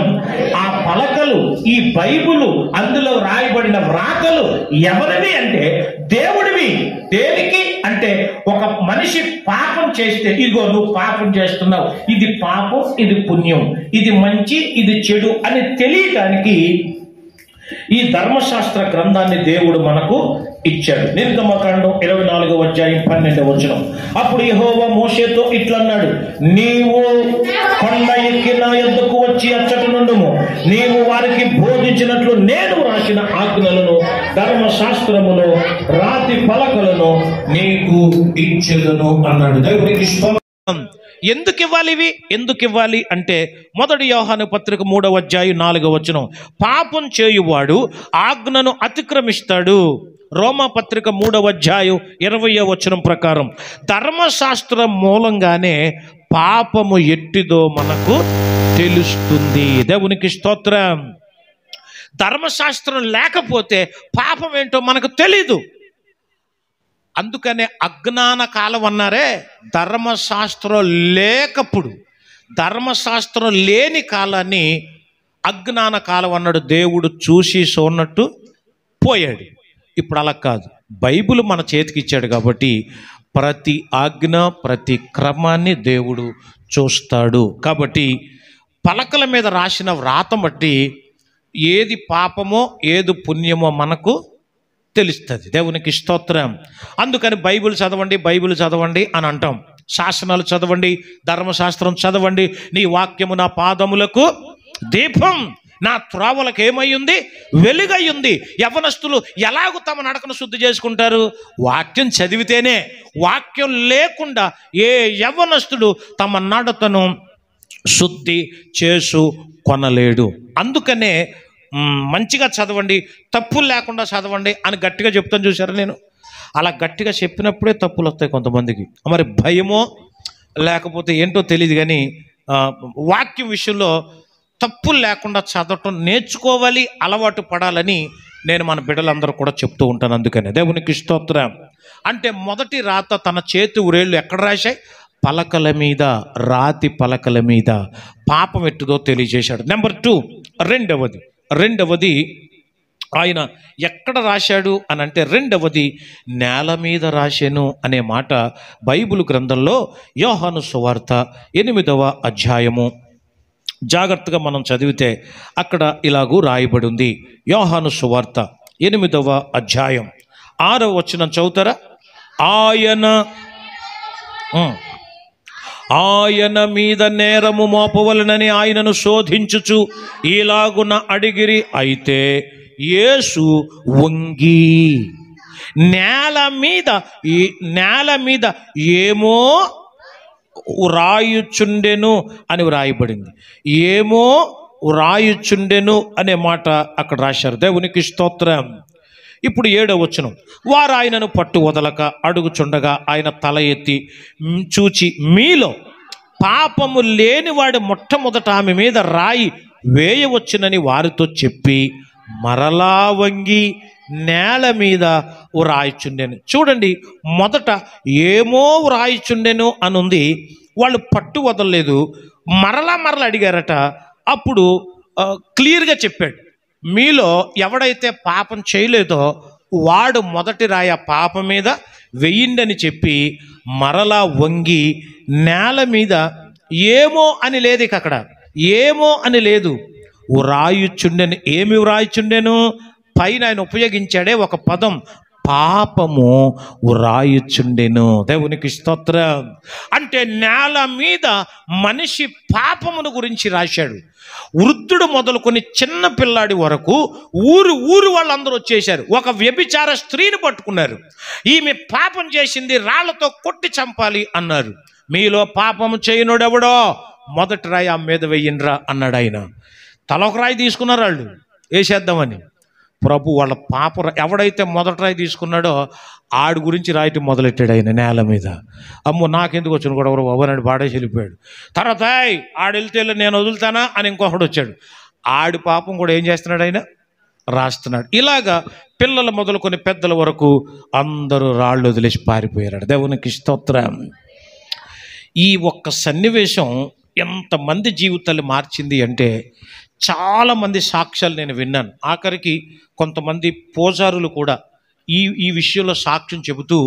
ఆ పలకలు, ఈ బైబిల్, అందులో రాయబడిన వ్రాతలు ఎవరివి అంటే దేవుడివి. దేనికి అంటే ఒక మనిషి పాపం చేస్తే, ఇదిగో నువ్వు పాపం చేస్తున్నావు, ఇది పాపం, ఇది పుణ్యం, ఇది మంచి, ఇది చెడు అని తెలియటానికి ఈ ధర్మశాస్త్ర గ్రంథాన్ని దేవుడు మనకు ఇచ్చాడు. నిర్గమకాండం 24వ అధ్యాయం 12వ వచనం. అప్పుడు యెహోవా మోషేతో ఇట్లన్నాడు, నీవు కొండ ఎక్కి నా యొద్దకు వచ్చి అచ్చట నుండుము, నీవు వారికి బోధించినట్లు నేను రాసిన ఆజ్ఞలను, ధర్మశాస్త్రమును, రాతి పలకలను నీకు ఇచ్చెదను అన్నాడు. దేవునికి స్తోత్రం. ఎందుకు ఇవ్వాలి ఇవి? ఎందుకు ఇవ్వాలి అంటే 1 యోహాను పత్రిక 3వ అధ్యాయం 4వ వచనం, పాపం చేయువాడు ఆజ్ఞను అతిక్రమిస్తాడు. రోమా పత్రిక 3వ అధ్యాయం 20వ వచనం ప్రకారం ధర్మశాస్త్రం మూలంగానే పాపము ఎట్టిదో మనకు తెలుస్తుంది. దేవునికి స్తోత్రం. ధర్మశాస్త్రం లేకపోతే పాపం ఏంటో మనకు తెలీదు. అందుకనే అజ్ఞాన కాలం అన్నారే. ధర్మశాస్త్రం లేకప్పుడు, ధర్మశాస్త్రం లేని కాలాన్ని అజ్ఞాన కాలం అన్నాడు. దేవుడు చూసి చూడనట్టు పోయాడు. ఇప్పుడు అలా కాదు, బైబిల్ మన చేతికి ఇచ్చాడు కాబట్టి ప్రతి ఆజ్ఞ, ప్రతి క్రమాన్ని దేవుడు చూస్తాడు. కాబట్టి పలకల మీద రాసిన వ్రాత బట్టి ఏది పాపమో ఏది పుణ్యమో మనకు తెలుస్తుంది. దేవునికి స్తోత్రం. అందుకని బైబిల్ చదవండి, బైబిల్ చదవండి అని అంటాం. శాసనాలు చదవండి, ధర్మశాస్త్రం చదవండి. నీ వాక్యము నా పాదములకు దీపం, నా త్రోవలకు ఏమయ్యింది? వెలుగయ్యింది. యవ్వనస్తులు ఎలాగూ తమ నడకను శుద్ధి చేసుకుంటారు? వాక్యం చదివితేనే. వాక్యం లేకుండా ఏ యవ్వనస్తుడు తమ నడతను శుద్ధి చేసుకొనలేడు. అందుకనే మంచిగా చదవండి, తప్పులు లేకుండా చదవండి అని గట్టిగా చెప్తాను చూసారా నేను. అలా గట్టిగా చెప్పినప్పుడే తప్పులు వస్తాయి కొంతమందికి. మరి భయమో లేకపోతే ఏంటో తెలియదు కానీ వాక్యం విషయంలో తప్పులు లేకుండా చదవటం నేర్చుకోవాలి, అలవాటు పడాలని నేను మన బిడ్డలందరూ కూడా చెప్తూ ఉంటాను. అందుకనే దేవునికి స్తోత్రం. అంటే మొదటి రాత తన చేతి ఉరేళ్ళు ఎక్కడ రాశాయి? పలకల మీద, రాతి పలకల మీద పాపం ఎట్టుదో తెలియజేశాడు. నెంబర్ 2, రెండవది ఆయన ఎక్కడ రాశాడు అని అంటే, రెండవది నేల మీద రాశాను అనే మాట బైబిల్ గ్రంథంలో యోహాను సువార్త 8వ అధ్యాయము జాగ్రత్తగా మనం చదివితే అక్కడ ఇలాగూ రాయబడి ఉంది. యోహాను సువార్త 8వ అధ్యాయం 6వ వచనం చదువుతారా? ఆయన మీద నేరము మోపవలనని ఆయనను శోధించుచు ఇలాగున అడిగిరి. అయితే యేసు వంగి నేల మీద ఏమో రాయుచుండెను అని వ్రాయబడింది. ఏమో రాయుచుండెను అనే మాట అక్కడ రాశారు. దేవునికి స్తోత్రం. ఇప్పుడు 7వ వచనం, వారు ఆయనను పట్టు వదలక అడుగుచుండగా ఆయన తల ఎత్తి చూచి, మీలో పాపము లేనివాడు మొట్టమొదట ఆమె మీద రాయి వేయవచ్చునని వారితో చెప్పి మరలా వంగి నేల మీద రాయిచుండెను. చూడండి, మొదట ఏమో రాయిచుండెను అని ఉంది, వాళ్ళు పట్టు వదలలేదు, మరలా అడిగారట. అప్పుడు క్లియర్గా చెప్పాడు, మీలో ఎవడైతే పాపం చేయలేదో వాడు మొదటి రాయి పాపం మీద వెయ్యిండని చెప్పి మరలా వంగి నేల మీద ఏమో అని లేదు. ఇక అక్కడ ఏమో అని లేదు, వ్రాయుచుండెను. ఏమి వ్రాయుచుండెను? పైన ఆయన ఉపయోగించాడే ఒక పదం, పాపము వ్రాయుచుండెను. దేవునికి స్తోత్రం. అంటే నేల మీద మనిషి పాపమును గురించి రాశాడు. వృద్ధుడు మొదలుకొని చిన్న పిల్లాడి వరకు ఊరు వాళ్ళందరూ వచ్చేశారు. ఒక వ్యభిచార స్త్రీని పట్టుకున్నారు. ఈమె పాపం చేసింది, రాళ్లతో కొట్టి చంపాలి అన్నారు. మీలో పాపము చేయనుడెవడో మొదటి రాయి ఆమె మీద వెయ్యిండ్రా అన్నాడు ఆయన. తలొక రాయి తీసుకున్నారు వాళ్ళు వేసేద్దామని. ప్రభు వాళ్ళ ఎవడైతే మొదటి రాయి తీసుకున్నాడో ఆడి గురించి రాయటం మొదలెట్టాడు ఆయన నేల మీద. అమ్మో నాకెందుకు వచ్చిన కూడా ఎవరు బాబు పాడేసి వెళ్ళిపోయాడు. తర్వాత ఆడెళ్తే నేను వదులుతానా అని ఇంకొకడు వచ్చాడు. ఆడి పాపం కూడా ఏం చేస్తున్నాడు ఆయన? రాస్తున్నాడు. ఇలాగా పిల్లలు మొదలుకొని పెద్దల వరకు అందరూ రాళ్ళు వదిలేసి పారిపోయారు. దేవునికి స్తోత్రం. ఈ ఒక్క సన్నివేశం ఎంతమంది జీవితాలు మార్చింది అంటే, చాలామంది సాక్ష్యాలు నేను విన్నాను. ఆఖరికి కొంతమంది పూజారులు కూడా ఈ విషయంలో సాక్ష్యం చెబుతూ,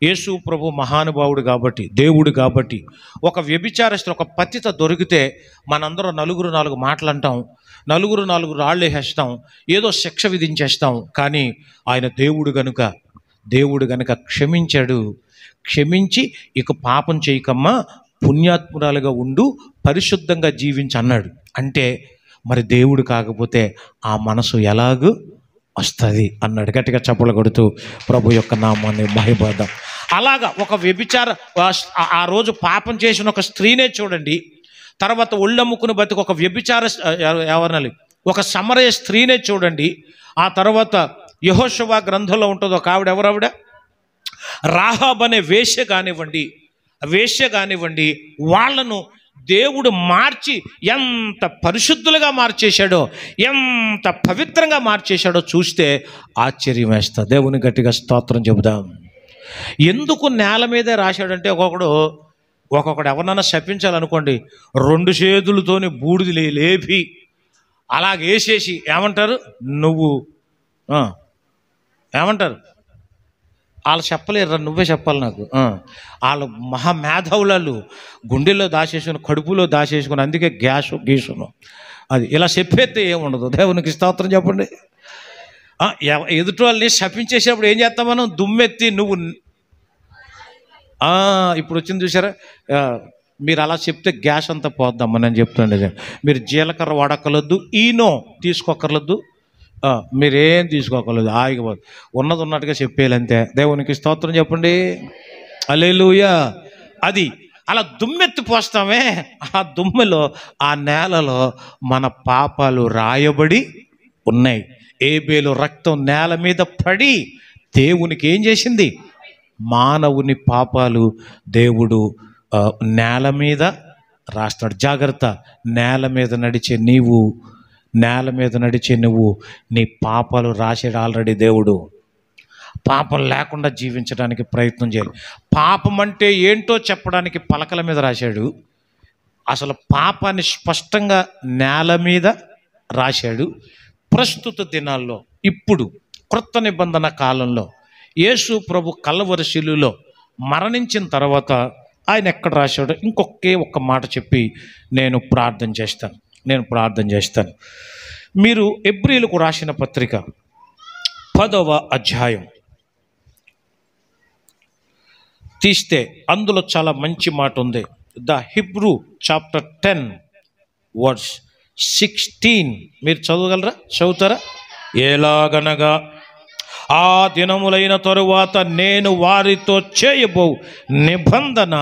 యేసు ప్రభు మహానుభావుడు కాబట్టి, దేవుడు కాబట్టి, ఒక వ్యభిచారస్తుడు, ఒక పతిత దొరికితే మనందరం నలుగురు 4 మాటలు అంటాం, నలుగురు 4 రాళ్ళు వేసేస్తాం, ఏదో శిక్ష విధించేస్తాం. కానీ ఆయన దేవుడు గనుక క్షమించాడు. క్షమించి ఇక పాపం చేయకమ్మా, పుణ్యాత్మురాలుగా ఉండు, పరిశుద్ధంగా జీవించి అన్నాడు. అంటే మరి దేవుడు కాకపోతే ఆ మనసు ఎలాగూ వస్తుంది అన్నాడు. గట్టిగా చప్పలు కొడుతూ ప్రభు యొక్క నామాన్ని మహిమపడదాం. అలాగా ఒక వ్యభిచార ఆ రోజు పాపం చేసిన ఒక స్త్రీనే చూడండి. తర్వాత ఒళ్ళమ్ముకుని బతికి ఒక వ్యభిచార ఎవరనాలి ఒక సమరయ స్త్రీనే చూడండి. ఆ తర్వాత యెహోషువ గ్రంథంలో ఉంటుంది ఒక ఎవరావిడ రాహాబ్ అనే వేశ్య కానివ్వండి, వాళ్ళను దేవుడు మార్చి ఎంత పరిశుద్ధులుగా మార్చేశాడో, ఎంత పవిత్రంగా మార్చేశాడో చూస్తే ఆశ్చర్యం వేస్తా. దేవుని గట్టిగా స్తోత్రం చెబుదాం. ఎందుకు నేల మీదే రాశాడంటే, ఒక్కొక్కడు ఎవరన్నా శపించాలనుకోండి, 2 చేతులతోని బూడిది లేపి అలాగేసేసి ఏమంటారు, నువ్వు ఏమంటారు, వాళ్ళు చెప్పలేరు, నువ్వే చెప్పాలి నాకు. వాళ్ళు మహామేధావులు, గుండెల్లో దాచేసుకుని, కడుపులో దాచేసుకుని, అందుకే గీసును అది ఇలా చెప్పేస్తే ఏముండదు. దేవునికి స్తోత్రం చెప్పండి. ఎదుటి వాళ్ళని శపించేసేప్పుడు ఏం చేస్తాం మనం? దుమ్మెత్తి నువ్వు ఇప్పుడు వచ్చింది చూసారా, మీరు అలా చెప్తే గ్యాస్ అంతా పోద్దామని నేను చెప్తుండే. మీరు జీలకర్ర వాడక్కర్లేదు, ఈనో తీసుకోకర్లేదు, మీరేం తీసుకోకర్లేదు, ఆగిపోదు, ఉన్నది ఉన్నట్టుగా చెప్పేయాలంతే. దేవునికి స్తోత్రం చెప్పండి. హల్లెలూయా. అది అలా దుమ్మెత్తి పోస్తామే, ఆ దుమ్మెలో, ఆ నేలలో మన పాపాలు రాయబడి ఉన్నాయి. ఏబేలు రక్తం నేల మీద పడి దేవునికి ఏం చేసింది? మానవుని పాపాలు దేవుడు నేల మీద రాస్తాడు. జాగ్రత్త, నేల మీద నడిచే నువ్వు నీ పాపాలు రాసాడు ఆల్రెడీ దేవుడు. పాపం లేకుండా జీవించడానికి ప్రయత్నం చేయాలి. పాపం అంటే ఏంటో చెప్పడానికి పలకల మీద రాశాడు. అసలు పాపాన్ని స్పష్టంగా నేల మీద రాశాడు. ప్రస్తుత దినాల్లో ఇప్పుడు క్రొత్త నిబంధన కాలంలో యేసు ప్రభు కల్వరి శిలువలో మరణించిన తర్వాత ఆయన ఎక్కడ రాశాడో ఇంకొకే ఒక్క మాట చెప్పి నేను ప్రార్థన చేస్తాను. మీరు హెబ్రీయులకు రాసిన పత్రిక 10వ అధ్యాయం తీస్తే అందులో చాలా మంచి మాట ఉంది. ద హిబ్రూ చాప్టర్ 10 వర్స్ 16 మీరు చదువుతారా? ఎలాగనగా ఆ దినములైన తరువాత నేను వారితో చేయబో నిబంధన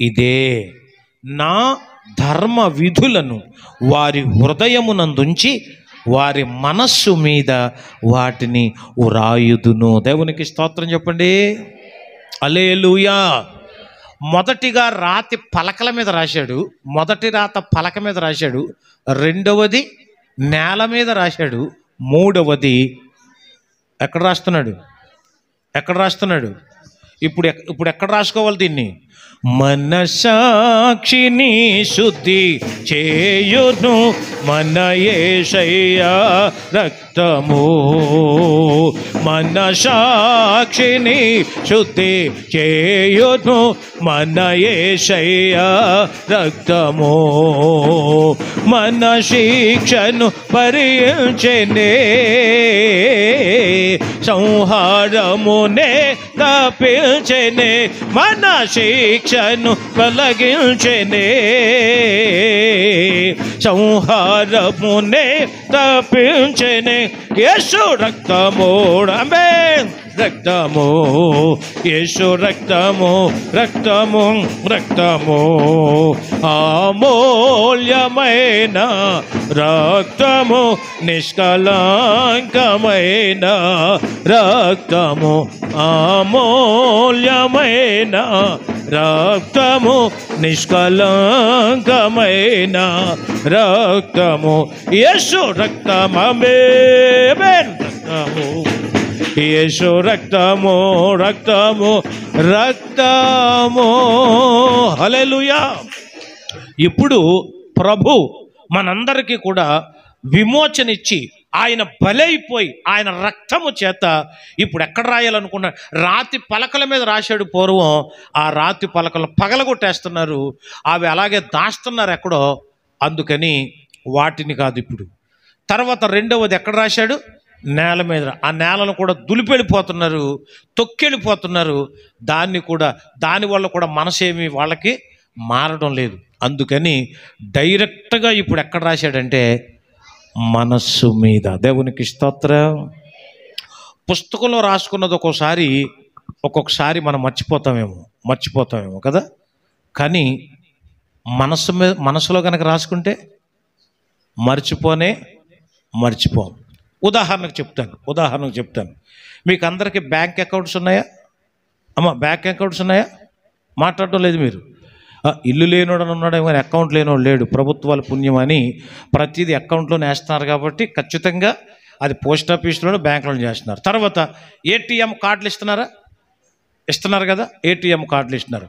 ఇదే, నా ధర్మ విధులను వారి హృదయమునందుంచి వారి మనస్సు మీద వాటిని వ్రాయుదును. దేవునికి స్తోత్రం చెప్పండి. హల్లెలూయా. మొదటిగా రాతి పలకల మీద రాశాడు. మొదటి రాత పలక మీద రాశాడు. రెండవది నేల మీద రాశాడు. మూడవది ఎక్కడ రాస్తున్నాడు? ఇప్పుడు ఎక్కడ రాసుకోవాలి దీన్ని? మనసాక్షిని శుద్ధి చేయును మన యేసయ్య రక్తము. మనసాక్షిని శుద్ధి చేయును మన యేసయ్య రక్తము. మన శిక్షను భరించెనే, సంహారమునే తప్పించెనే, మన శిక్షను తొలగించెనే, సంహారమునే తప్పించెనే. యేసు రక్తము, ఆమేన్, రక్తము, యేసు రక్తము, రక్తము, రక్తము, అమూల్యమైన రక్తము, నిష్కళంకమైన రక్తము, అమూల్యమైన రక్తము, నిష్కళంకమైన రక్తము, యేసు రక్తము, ఆమేన్, రక్తము, యేసు రక్తము, రక్తము, రక్తము. హల్లెలూయా. ఇప్పుడు ప్రభు మనందరికీ కూడా విమోచన ఇచ్చి ఆయన బలైపోయి ఆయన రక్తము చేత ఇప్పుడు ఎక్కడ రాయాలనుకున్నా రాతి పలకల మీద రాశాడు. పూర్వం ఆ రాతి పలకలు పగలగొట్టేస్తున్నారు, అవి అలాగే దాస్తున్నారు ఎక్కడో. అందుకని వాటిని కాదు ఇప్పుడు. తర్వాత రెండవది ఎక్కడ రాశాడు? నేల మీద. ఆ నేలను కూడా దులిపెళ్ళిపోతున్నారు, తొక్కెళ్ళిపోతున్నారు. దానివల్ల కూడా మనసేమి వాళ్ళకి మారడం లేదు. అందుకని డైరెక్ట్గా ఇప్పుడు ఎక్కడ రాశాడంటే మనస్సు మీద. దేవునికి స్తోత్రం. పుస్తకంలో రాసుకున్నది ఒక్కొక్కసారి మనం మర్చిపోతామేమో కదా. కానీ మనసులో కనుక రాసుకుంటే మర్చిపోం. ఉదాహరణకు చెప్తాను. మీకు అందరికీ బ్యాంక్ అకౌంట్స్ ఉన్నాయా? బ్యాంక్ అకౌంట్స్ ఉన్నాయా? మాట్లాడటం లేదు మీరు. ఇల్లు లేనోడని ఉన్నాడేమో కానీ అకౌంట్ లేనోడు లేడు. ప్రభుత్వాల పుణ్యం అని ప్రతిదీ అకౌంట్లోనే వేస్తున్నారు కాబట్టి ఖచ్చితంగా అది పోస్ట్ ఆఫీస్లోనూ బ్యాంకులోనే చేస్తున్నారు. తర్వాత ఏటీఎం కార్డులు ఇస్తున్నారు కదా. ఏటీఎం కార్డులు ఇస్తున్నారు.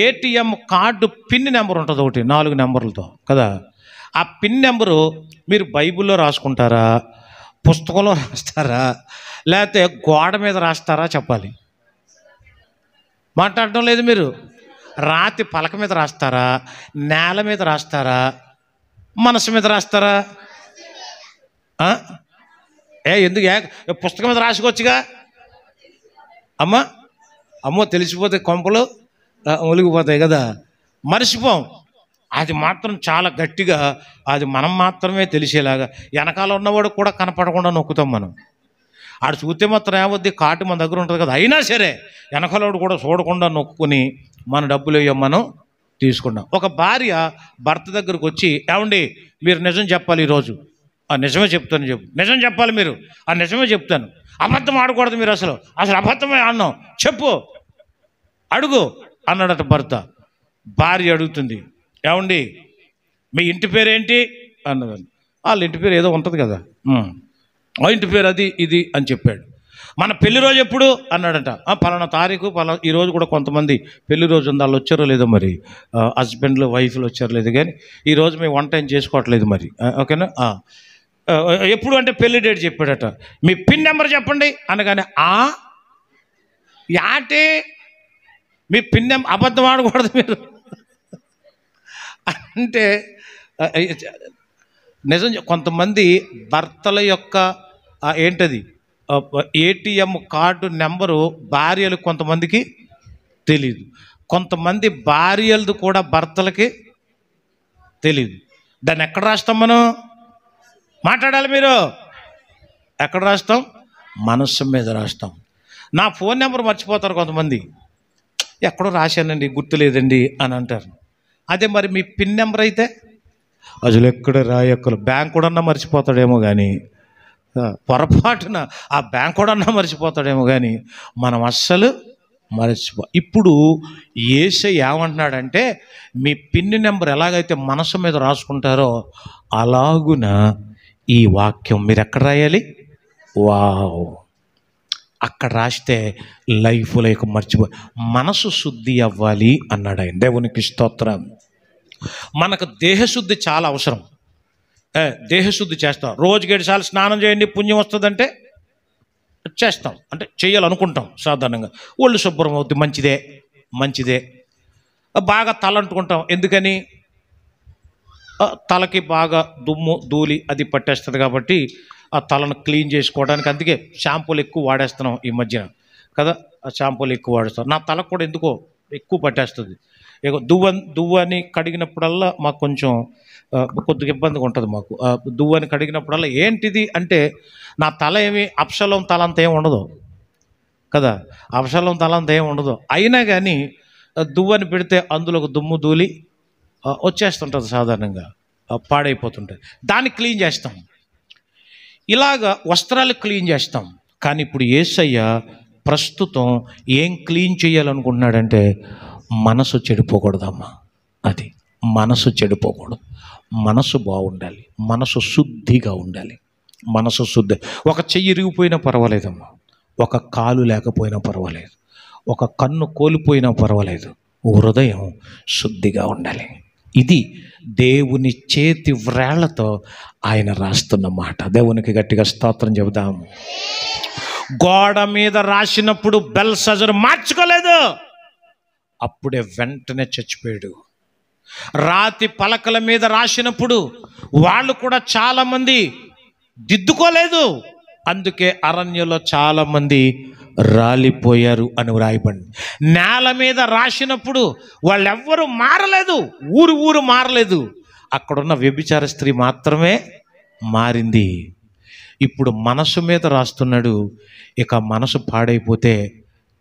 ఏటీఎం కార్డు పిన్ నెంబర్ ఉంటుంది ఒకటి, 4 నెంబర్లతో కదా. ఆ పిన్ నెంబరు మీరు బైబిల్లో రాసుకుంటారా, పుస్తకంలో రాస్తారా, లేకపోతే గోడ మీద రాస్తారా? చెప్పాలి. మాట్లాడటం లేదు మీరు. రాతి పలక మీద రాస్తారా, నేల మీద రాస్తారా, మనసు మీద రాస్తారా? ఎందుకు పుస్తకం మీద రాసుకోవచ్చుగా. అమ్మో తెలిసిపోతే కొంపలు ఒలిగిపోతాయి కదా, మర్చిపోం. అది మాత్రం చాలా గట్టిగా, అది మనం మాత్రమే తెలిసేలాగా వెనకాల ఉన్నవాడు కూడా కనపడకుండా నొక్కుతాం మనం. ఆడు చూస్తే మాత్రం ఏమవుద్ది, కార్డు మన దగ్గర ఉంటుంది కదా, అయినా సరే వెనకాలవాడు కూడా చూడకుండా నొక్కుని మన డబ్బులు మనం తీసుకున్నాం. ఒక భార్య భర్త దగ్గరకు వచ్చి, ఏమండి మీరు నిజం చెప్పాలి ఈరోజు. నిజమే చెప్తాను నిజం చెప్పాలి మీరు. నిజమే చెప్తాను, అబద్ధం ఆడకూడదు మీరు, అసలు అబద్ధమే ఆడినాం, చెప్పు అడుగు అన్నాడట భర్త. భార్య అడుగుతుంది, ఏమండి మీ ఇంటి పేరేంటి అన్నదని. వాళ్ళ ఇంటి పేరు ఏదో ఉంటుంది కదా, ఆ ఇంటి పేరు అది ఇది అని చెప్పాడు. మన పెళ్లి రోజు ఎప్పుడు అన్నాడంట. పలానా తారీఖు ఈరోజు కూడా కొంతమంది పెళ్లి రోజు ఉంది, వాళ్ళు వచ్చారో లేదో మరి, హస్బెండ్లు వైఫ్లు వచ్చారో లేదు, కానీ ఈరోజు మేము వంట ఏం చేసుకోవట్లేదు మరి, ఓకేనా. ఎప్పుడు అంటే పెళ్లి డేట్ చెప్పాడట. మీ పిన్ నెంబర్ చెప్పండి అనగానే యాటే మీ పిన్ నెంబర్, అబద్ధం ఆడకూడదు మీరు అంటే నిజం. కొంతమంది భర్తల యొక్క ఏంటది ఏటీఎం కార్డు నెంబరు భార్యలు కొంతమందికి తెలీదు, కొంతమంది భార్యలది కూడా భర్తలకి తెలీదు. దాన్ని ఎక్కడ రాస్తాం మనం? మాట్లాడాలి మీరు. ఎక్కడ రాస్తాం? మనస్సు మీద రాస్తాం. నా ఫోన్ నెంబర్ మర్చిపోతారు కొంతమంది, ఎక్కడో రాశానండి గుర్తులేదండి అని అంటారు. అదే మరి మీ పిన్ నెంబర్ అయితే అసలు ఎక్కడ రాయక్కలు, బ్యాంక్ కూడా మర్చిపోతాడేమో కానీ, పొరపాటున ఆ బ్యాంక్ కూడా మర్చిపోతాడేమో కానీ మనం అస్సలు ఇప్పుడు యేసయ్య ఏమంటున్నాడంటే, మీ పిన్ నెంబర్ ఎలాగైతే మనసు మీద రాసుకుంటారో అలాగున ఈ వాక్యం మీరు ఎక్కడ రాయాలి? వావ్, అక్కడ రాస్తే లైఫ్లో మనసు శుద్ధి అవ్వాలి అన్నాడు ఆయన. దేవునికి స్తోత్రం. మనకు దేహశుద్ధి చాలా అవసరం. దేహశుద్ధి చేస్తాం. రోజుకి 7 సార్లు స్నానం చేయండి పుణ్యం వస్తుందంటే చేస్తాం, అంటే చేయాలనుకుంటాం సాధారణంగా. ఒళ్ళు శుభ్రం అవుతుంది, మంచిదే. బాగా తల అంటుకుంటాం, ఎందుకని? తలకి బాగా దుమ్ము ధూళి అది పట్టేస్తుంది కాబట్టి ఆ తలను క్లీన్ చేసుకోవడానికి. అందుకే షాంపూలు ఎక్కువ వాడేస్తున్నాం ఈ మధ్యన కదా, ఆ షాంపూలు ఎక్కువ వాడేస్తాం. నా తలకు కూడా ఎందుకో ఎక్కువ పట్టేస్తుంది. దువ్వని కడిగినప్పుడల్లా మాకు కొద్దిగా ఇబ్బందిగా ఉంటుంది. మాకు దువ్వని కడిగినప్పుడల్లా ఏంటిది అంటే, నా తల ఏమి అప్షలం తల అంత ఏమి ఉండదు కదా, అప్షలం తల అంత ఏమి ఉండదు. అయినా కానీ దువ్వని పెడితే అందులో ఒక దుమ్ము ధూళి వచ్చేస్తుంటుంది, సాధారణంగా పాడైపోతుంటుంది. దాన్ని క్లీన్ చేస్తాం. ఇలాగా వస్త్రాలు క్లీన్ చేస్తాం. కానీ ఇప్పుడు యేసయ్య ప్రస్తుతం ఏం క్లీన్ చేయాలనుకుంటున్నాడంటే, మనసు చెడిపోకూడదమ్మా. అది మనసు చెడిపోకూడదు, మనసు బాగుండాలి, మనసు శుద్ధిగా ఉండాలి. మనసు శుద్ధి. ఒక చెయ్యి ఇరిగిపోయినా పర్వాలేదమ్మా, ఒక కాలు లేకపోయినా పర్వాలేదు, ఒక కన్ను కోల్పోయినా పర్వాలేదు, హృదయం శుద్ధిగా ఉండాలి. ఇది దేవుని చేతి వ్రేళ్లతో ఆయన రాస్తున్న మాట. దేవునికి గట్టిగా స్తోత్రం చెబుదాము. గోడ మీద రాసినప్పుడు బెల్షస్సరు మార్చుకోలేదు, అప్పుడే వెంటనే చచ్చిపోయాడు. రాతి పలకల మీద రాసినప్పుడు వాళ్ళు కూడా చాలామంది దిద్దుకోలేదు, అందుకే అరణ్యంలో చాలామంది రాలిపోయారు అని వ్రాయబడింది. నేల మీద రాసినప్పుడు వాళ్ళెవ్వరూ మారలేదు, ఊరు మారలేదు, అక్కడున్న వ్యభిచార స్త్రీ మాత్రమే మారింది. ఇప్పుడు మనసు మీద రాస్తున్నాడు. ఇక మనసు పాడైపోతే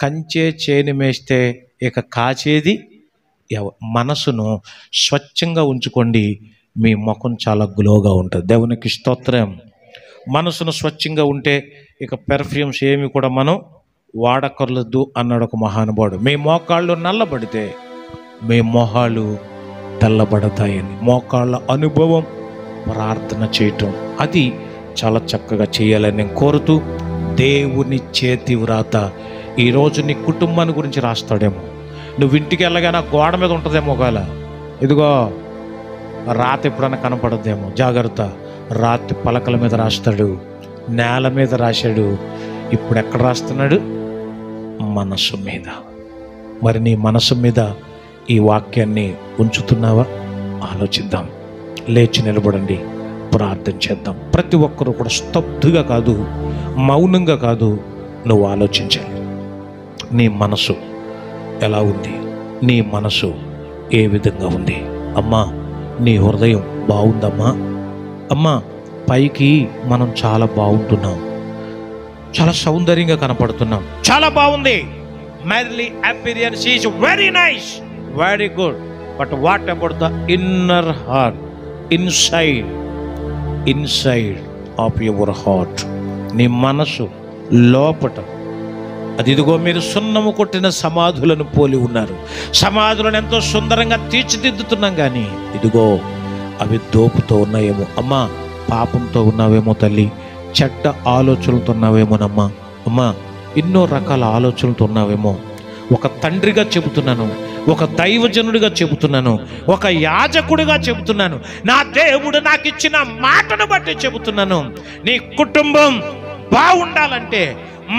కంచే చేను మేస్తే ఇక కాచేది మనసును స్వచ్ఛంగా ఉంచుకోండి, మీ ముఖం చాలా గ్లోగా ఉంటుంది. దేవునికి స్తోత్రం. మనసును స్వచ్ఛంగా ఉంటే ఇక పెర్ఫ్యూమ్స్ ఏమి కూడా మనం వాడకర్లదు అన్నాడు ఒక మహానుభావుడు. మీ మోకాళ్ళు నల్లబడితే మీ మొహాలు తెల్లబడతాయని. మోకాళ్ళ అనుభవం, ప్రార్థన చేయటం అది చాలా చక్కగా చేయాలని నేను కోరుతూ, దేవుని చేతి వ్రాత ఈరోజు నీ కుటుంబాన్ని గురించి రాస్తాడేమో. నువ్వు ఇంటికి వెళ్ళగానే గోడ మీద ఉంటుందేమో, ఒకవేళ ఇదిగో రాత ఎప్పుడన్నా కనపడద్దేమో, జాగ్రత్త. రాతి పలకల మీద రాస్తాడు, నేల మీద రాశాడు, ఇప్పుడు ఎక్కడ రాస్తున్నాడు? మనసు మీద. మరి నీ మనసు మీద ఈ వాక్యాన్ని ఉంచుతున్నావా? ఆలోచిద్దాం. లేచి నిలబడండి, ప్రార్థన చేద్దాం. ప్రతి ఒక్కరూ కూడా స్తబ్దుగా కాదు, మౌనంగా కాదు, నువ్వు ఆలోచించాలి. నీ మనసు ఎలా ఉంది? నీ మనసు ఏ విధంగా ఉంది? అమ్మా, నీ హృదయం బాగుందమ్మా? అమ్మా, పైకి మనం చాలా బాగుంటున్నాం, చాలా సౌందర్యంగా కనపడుతున్నాం, చాలా బాగుంది. Merely appearance is very nice, very good. But what about the inner heart, inside of your heart? నీ మనసు లోపట అది, ఇదిగో మీరు సున్నము కొట్టిన సమాధులను పోలి ఉన్నారు. సమాధులను ఎంతో సుందరంగా తీర్చిదిద్దుతున్నాం, కానీ ఇదిగో అవి దోపుతో ఉన్నాయేమో. అమ్మా, పాపంతో ఉన్నావేమో తల్లి, చెడ్డ ఆలోచనలతో ఉన్నావేమోనమ్మా. అమ్మా, ఎన్నో రకాల ఆలోచనలతో ఉన్నావేమో. ఒక తండ్రిగా చెబుతున్నాను, ఒక దైవజనుడిగా చెబుతున్నాను, ఒక యాజకుడిగా చెబుతున్నాను, నా దేవుడు నాకు ఇచ్చిన మాటను బట్టి చెబుతున్నాను. నీ కుటుంబం బాగుండాలంటే,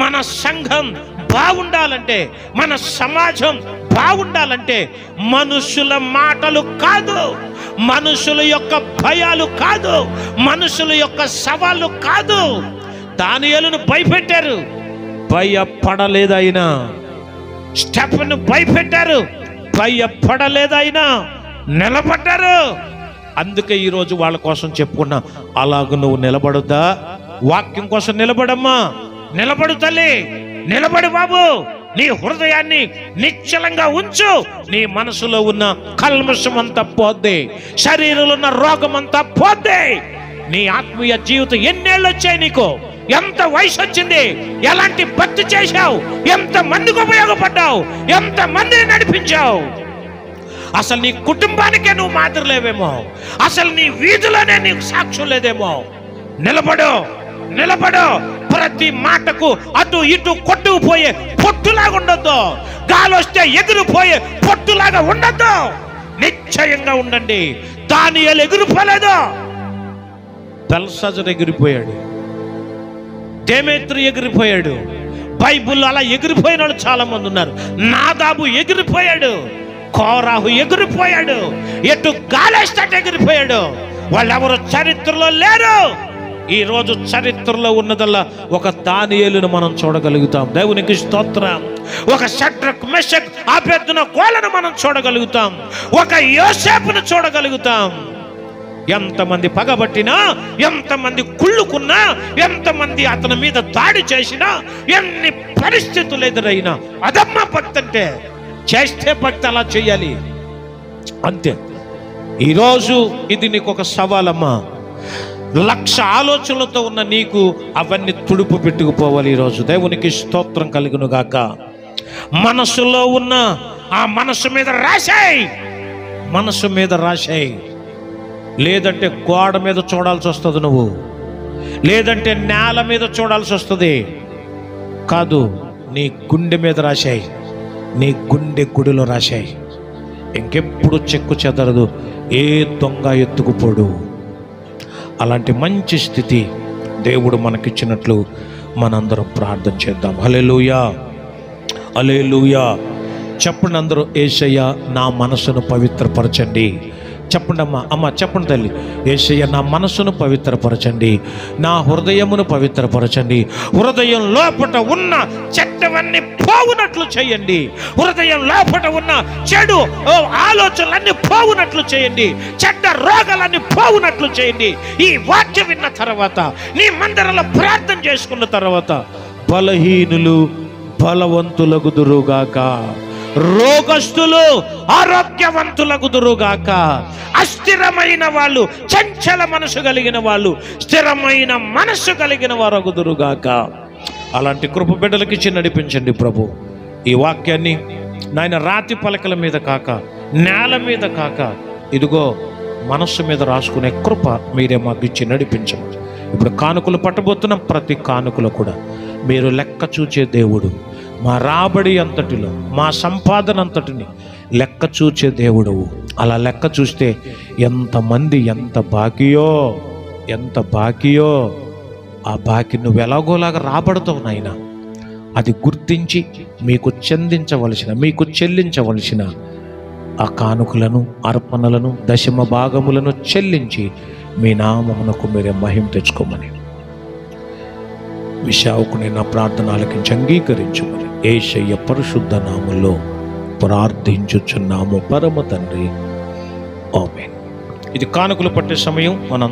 మన సంఘం బాగుండాలంటే, మన సమాజం బాగుండాలంటే మనుషుల మాటలు కాదు, మనుషుల యొక్క భయాలు కాదు, మనుషుల యొక్క సవాళ్ళు కాదు. దానియేలును భయపెట్టారు, భయపడలేదు ఆయన. స్టెఫెను భయపెట్టారు, భయపడలేదు ఆయన, నిలబడ్డారు. అందుకే ఈరోజు వాళ్ళ కోసం చెప్పుకున్నా, అలాగ నువ్వు నిలబడుద్దా? వాక్యం కోసం నిలబడమ్మా, నిలబడు తల్లి, నిలబడు బాబు. నీ హృదయాన్ని నిశ్చలంగా ఉంచు. నీ మనసులో ఉన్న కల్మషం అంతా పోద్ది, శరీరంలో ఉన్న రోగం అంతా పోద్ది. నీ ఆత్మీయ జీవితం ఎన్నేళ్ళు వచ్చాయి నీకు? ఎంత వయసు వచ్చింది? ఎలాంటి భక్తి చేశావు? ఎంత మందికి ఉపయోగపడ్డావు? ఎంత మందిని నడిపించావు? అసలు నీ కుటుంబానికే నువ్వు మాదిరి లేవేమో, అసలు నీ వీధిలోనే నీకు సాక్ష్యం లేదేమో. నిలబడు, నిలబడు. ప్రతి మాటకు అటు ఇటు కొట్టుకుపోయే పొట్టులాగా ఉండొద్దు, గాలొస్తే ఎగిరిపోయే పొట్టులాగా ఉండొద్దు. నిశ్చయంగా ఉండండి. దానియేలు ఎగిరిపోలేదు, బెల్షస్సరు ఎగిరిపోయాడు, దేమేత్రి ఎగిరిపోయాడు. బైబిల్లో అలా ఎగిరిపోయిన వాళ్ళు చాలా మంది ఉన్నారు. నాదాబు ఎగిరిపోయాడు, కోరాహు ఎగిరిపోయాడు, ఎటు గాలేస్తే ఎగిరిపోయాడు. వాళ్ళెవరు చరిత్రలో లేరు. ఈరోజు చరిత్రలో ఉన్నదల్లా ఒక దానియేలును మనం చూడగలుగుతాం. దేవునికి స్తోత్రం. ఒక షడ్రక్, మెషక్, అబేద్నెగోలను మనం చూడగలుగుతాం. ఒక యోసేపును చూడగలుగుతాం. ఎంతమంది పగబట్టినా, ఎంతమంది కుళ్ళుకున్నా, ఎంతమంది అతని మీద దాడి చేసినా, ఎన్ని పరిస్థితులు ఎదురైనా, అదమ్మ భక్తి అంటే. చేస్తే భక్తి అలా చేయాలి, అంతే. ఈరోజు ఇది నీకు ఒక సవాలమ్మా. 1,00,000 ఆలోచనలతో ఉన్న నీకు అవన్నీ తుడుపు పెట్టుకుపోవాలి ఈరోజు. దేవునికి స్తోత్రం కలుగును గాక. మనసులో ఉన్న ఆ మనసు మీద రాశాయి, మనసు మీద రాశాయి. లేదంటే గోడ మీద చూడాల్సి వస్తుంది నువ్వు, లేదంటే నేల మీద చూడాల్సి వస్తుంది. కాదు, నీ గుండె మీద రాశాయి, నీ గుండె గుడిలో రాశాయి. ఇంకెప్పుడు చెక్కు చెదరదు, ఏ దొంగ ఎత్తుకుపోడు. అలాంటి మంచి స్థితి దేవుడు మనకిచ్చినట్లు మనందరం ప్రార్థన చేద్దాం. హల్లెలూయా, హల్లెలూయా. చెప్పండి అందరూ, యేసయ్య నా మనసును పవిత్రపరచండి. చెప్పండి అమ్మా, అమ్మ చెప్పండి తల్లి. యేసయ్య నా మనసును పవిత్రపరచండి, నా హృదయమును పవిత్రపరచండి. హృదయం లోపట ఉన్న చెడ్డవన్నీ పోవునట్లు చేయండి. హృదయం లోపట ఉన్న చెడు ఆలోచనలన్నీ పోవునట్లు చేయండి. చెడ్డ రోగాలన్నీ పోవునట్లు చేయండి. ఈ వాక్యం విన్న తర్వాత, నీ మందిరంలో ప్రార్థన చేసుకున్న తర్వాత, బలహీనులు బలవంతులగుదురుగాక, రోగస్తులు ఆరోగ్యవంతులగుదురుగాక, అస్థిరమైన వాళ్ళు, చంచల మనసు కలిగిన వాళ్ళు స్థిరమైన మనసు కలిగిన వారు అగుదురుగాక. అలాంటి కృప బిడ్డలకి ఇచ్చి నడిపించండి ప్రభు. ఈ వాక్యాన్ని నాయన రాతి పలకల మీద కాక, నేల మీద కాక, ఇదిగో మనస్సు మీద రాసుకునే కృప మీరే మాకు ఇచ్చి నడిపించండి. ఇప్పుడు కానుకలు పట్టబోతున్న ప్రతి కానుకలు కూడా మీరు లెక్క చూచే దేవుడు. మా రాబడి అంతటిలో, మా సంపాదన అంతటిని లెక్క చూచే దేవుడవు. అలా లెక్క చూస్తే ఎంతమంది ఎంత బాకీయో ఆ బాకీ నువ్వు ఎలాగోలాగా రాబడతావు నాయన. అది గుర్తించి మీకు చెల్లించవలసిన ఆ కానుకలను, అర్పణలను, దశమ భాగములను చెల్లించి మీ నామమునకు మీరే మహిమ తెచ్చుకోమని విశాఖని నా ప్రార్థన ఆలకించి అంగీకరించుమని యేసయ్య పరిశుద్ధ నామములో ప్రార్థించుచున్నాము పరమ తండ్రి, ఆమేన్. ఇది కానుకలు పట్టే సమయం. మనం